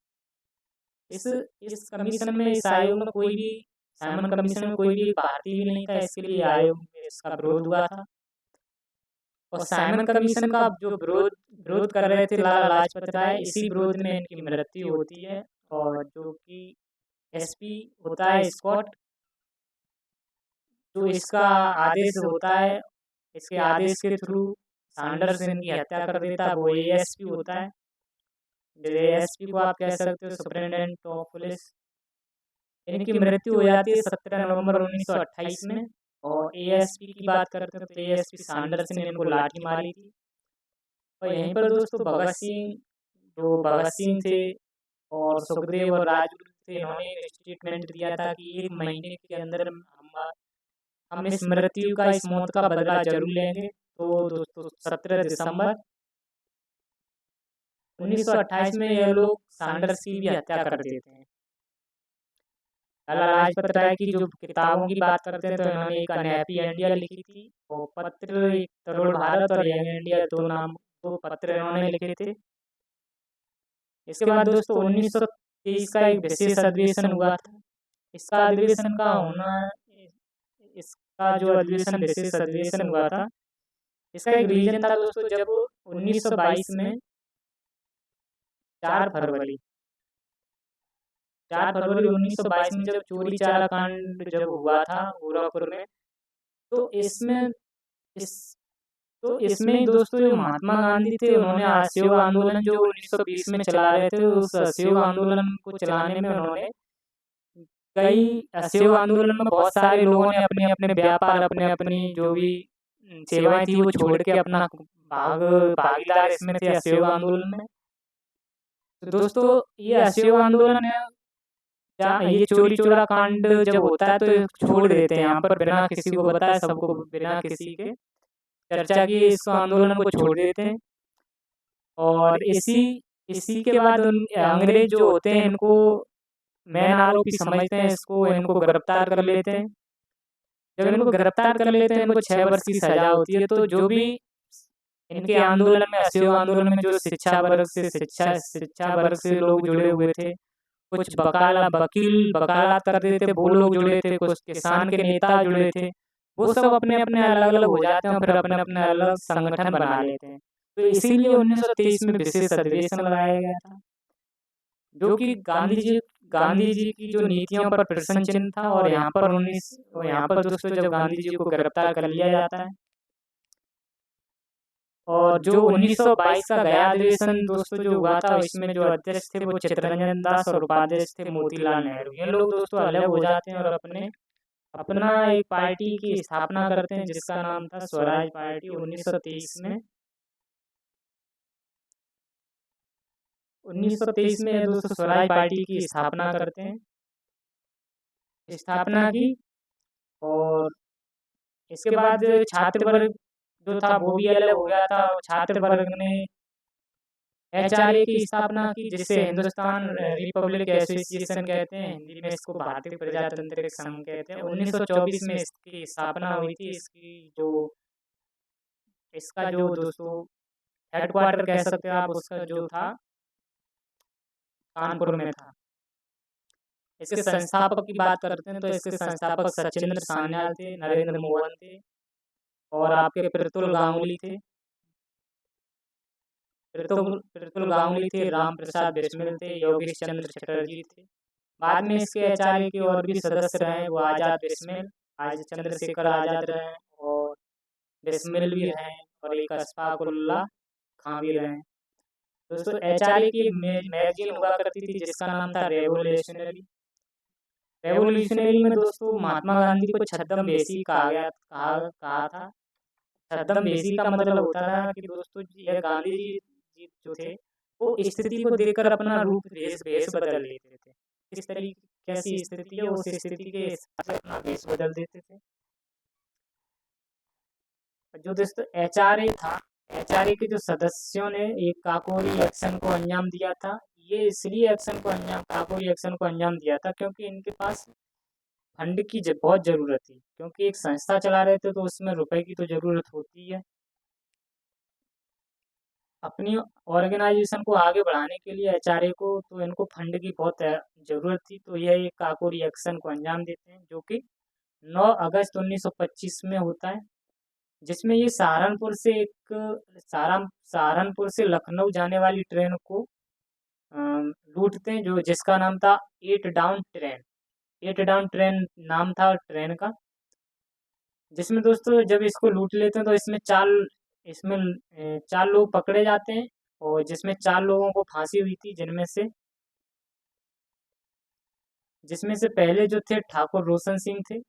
इस कमीशन में, इस आयोग में कोई भी, साइमन कमीशन में कोई भी भारतीय भी नहीं था, इसके लिए आयोग में इसका विरोध हुआ था। और साइमन कमीशन का जो विरोध कर रहे थे लाला लाजपत राय, इसी विरोध में इनकी मृत्यु होती है। और जो कि एसपी होता है स्कॉट, जो इसका आदेश होता है इसके आदेश के थ्रू सैंडर्स इनकी हत्या कर देता है। वो एएसपी होता है, एएसपी को आप कह सकते हो सुपरिटेंडेंट ऑफ पुलिस। इनकी मृत्यु हो जाती है 17 नवंबर 1928 में। और एएसपी की बात करते हैं तो एएसपी सैंडर्स ने इनको लाठी मारी थी। और यहीं पर दोस्तों भगत सिंह थे और सुखदेव और राजगुरु थे, इन्होंने एक स्टेटमेंट दिया था कि 1 महीने के अंदर हम इस मृत्यु का, इस मौत का बदला जरूर लेंगे। तो दोस्तों 17 दिसंबर 1928 में यह लोग सैंडर्स की भी हत्या कर देते हैं। लाला लाजपत राय की जो किताबों की बात करते हैं तो इन्होंने एक अनहैप्पी इंडिया लिखी थी, और पत्र एक तरुण भारत और यंग इंडिया, दो पत्र इन्होंने लिखे थे। इसके बाद दोस्तों 1923 का एक विशेष अधिवेशन हुआ था। इसका अधिवेशन का होना, इसका जो अधिवेशन विशेष अधिवेशन हुआ था, इसका एक रीजन था दोस्तों, जब 1922 में 4 फरवरी 1922 में जब चोरी चारा कांड जब हुआ था गोरखपुर में, तो इसमें दोस्तों जो महात्मा गांधी थे, उन्होंने असहयोग आंदोलन जो 1920 में चला रहे थे, उस असहयोग आंदोलन को चलाने में उन्होंने असहयोग आंदोलन में बहुत सारे लोगों ने अपने अपने व्यापार, अपने अपनी जो भी सेवाएं थी वो छोड़ के अपना भागीदार इसमें थे असहयोग आंदोलन में। तो दोस्तों ये असहयोग आंदोलन है, ये चोरी चोरा कांड जब होता है तो छोड़ देते हैं यहाँ पर, बिना किसी को बताए, सबको बिना किसी के चर्चा की इस आंदोलन को छोड़ देते हैं। और इसी के बाद अंग्रेज जो होते हैं इनको मैन आरोपी समझते हैं, इनको गिरफ्तार कर लेते हैं। जब इनको गिरफ्तार कर लेते हैं, इनको 6 वर्ष की सजा होती है। तो जो भी इनके आंदोलन में, असहयोग आंदोलन में जो शिक्षा वर्ग से लोग जुड़े हुए थे, कुछ वकालत कर देते थे, वो लोग जुड़े थे, कुछ किसान के नेता जुड़े थे, वो सब अपने अपने अलग अलग हो जाते हैं, फिर अपने अपने अलग संगठन बना लेते हैं। तो इसीलिए 1923 में विशेष अधिवेशन लगाया गया था, जो कि गांधी जी की जो नीतियों पर प्रश्न चिन्ह था। और यहाँ पर दोस्तों जब गांधी जी को गिरफ्तार कर लिया जाता है, और जो 1922 का गया अधिवेशन दोस्तों जो हुआ था, इसमें जो अध्यक्ष थे वो चित्तरंजन दास और उपाध्यक्ष थे मोतीलाल नेहरू। ये लोग दोस्तों अलग हो जाते हैं और अपना एक पार्टी की स्थापना करते हैं, जिसका नाम था स्वराज पार्टी। 1923 में दोस्तों स्वराज पार्टी की स्थापना करते हैं, स्थापना की। और इसके बाद छात्र वर्ग जो था वो भी अलग हो गया था। छात्र वर्ग ने एचआरए की स्थापना की, जिसे हिंदुस्तान रिपब्लिक एसोसिएशन कहते हैं, हिंदी में इसको भारतीय प्रजातांत्रिक संघ कहते हैं। 1924 में इसकी स्थापना हुई थी। इसका जो दोस्तों हेडक्वार्टर कह सकते हो आप, उसका जो था कानपुर में था। इसके संस्थापक की बात करते हैं तो इसके संस्थापक सचिंद्र सान्याल थे, नरेंद्र मोहन थे, और आपके प्रतुल गांगुली थे, राम प्रसाद बिस्मिल थे, योगेश चंद्र चटर्जी थे। बाद में इसके एचआरए के और भी सदस्य रहे, वो आजाद बिस्मिल, आज चंद्रशेखर आजाद रहे, और बिस्मिल भी रहे, और एक अशफाक उल्लाह खां भी रहे। दोस्तों एचआरए की मैगजीन हुआ करती थी जिसका नाम था रेवोल्यूशनरी। में दोस्तों महात्मा गांधी को छद्म बेसी कहा था। छद्म बेसी का मतलब होता था कि दोस्तों यह गांधी जी जो थे वो स्थिति को देखकर अपना रूप भेष बदल लेते थे। किस तरीके कैसी स्थिति है, उस स्थिति के हिसाब से अपना भेष बदल देते थे। जो दोस्तों एचआरए के जो सदस्यों ने एक काकोरी एक्शन को अंजाम दिया था। ये इसलिए काकोरी एक्शन को अंजाम दिया था क्योंकि इनके पास फंड की बहुत जरूरत थी, क्योंकि एक संस्था चला रहे थे तो उसमें रुपए की तो जरूरत होती है। अपनी ऑर्गेनाइजेशन को आगे बढ़ाने के लिए एचआरए को तो इनको फंड की बहुत जरूरत थी। तो यह एक काकोरी एक्शन को अंजाम देते हैं, जो कि 9 अगस्त 1925 में होता है, जिसमें ये सहारनपुर से लखनऊ जाने वाली ट्रेन को लूटते हैं, जो जिसका नाम था 8 डाउन ट्रेन नाम था ट्रेन का। जिसमें दोस्तों जब इसको लूट लेते हैं तो इसमें 4 लोग पकड़े जाते हैं, और जिसमें 4 लोगों को फांसी हुई थी, जिसमें से पहले जो थे ठाकुर रोशन सिंह थे,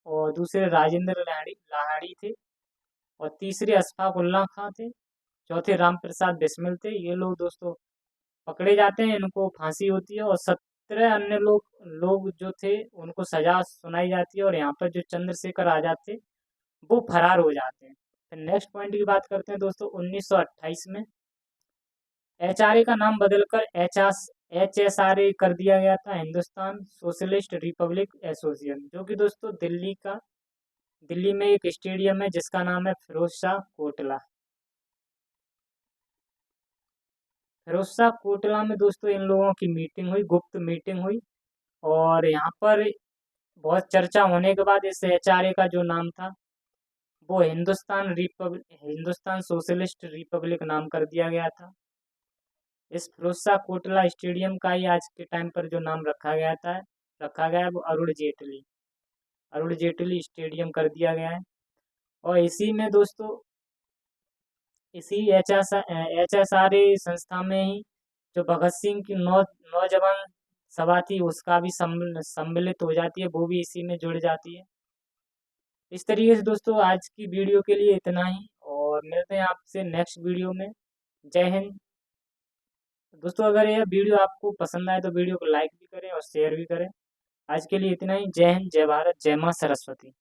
और दूसरे राजेंद्र लाहिड़ी लाहिड़ी थे, और तीसरे अशफाक उल्लाह खां थे, चौथे राम प्रसाद बिस्मिल थे। ये लोग दोस्तों पकड़े जाते हैं, इनको फांसी होती है, और 17 अन्य लोग जो थे उनको सजा सुनाई जाती है, और यहाँ पर जो चंद्रशेखर आजाद थे वो फरार हो जाते हैं। फिर नेक्स्ट पॉइंट की बात करते हैं दोस्तों, 1928 में एचआरए का नाम बदलकर एचएसआरए कर दिया गया था, हिंदुस्तान सोशलिस्ट रिपब्लिक एसोसिएशन, जो कि दोस्तों दिल्ली में एक स्टेडियम है जिसका नाम है फिरोज शाह कोटला। फिरोज शाह कोटला में दोस्तों इन लोगों की मीटिंग हुई, गुप्त मीटिंग हुई, और यहाँ पर बहुत चर्चा होने के बाद इस एचआरए का जो नाम था वो हिंदुस्तान सोशलिस्ट रिपब्लिक नाम कर दिया गया था। इस फिरोज शाह कोटला स्टेडियम का ही आज के टाइम पर जो नाम रखा गया है वो अरुण जेटली स्टेडियम कर दिया गया है। और इसी में दोस्तों इसी एच एस आर ए संस्था में ही जो भगत सिंह की नौजवान सभा थी उसका भी सम्मिलित हो जाती है, वो भी इसी में जुड़ जाती है। इस तरीके से दोस्तों आज की वीडियो के लिए इतना ही, और मिलते हैं आपसे नेक्स्ट वीडियो में। जय हिंद। दोस्तों अगर यह वीडियो आपको पसंद आए तो वीडियो को लाइक भी करें और शेयर भी करें। आज के लिए इतना ही। जय हिंद, जय भारत, जय माँ सरस्वती।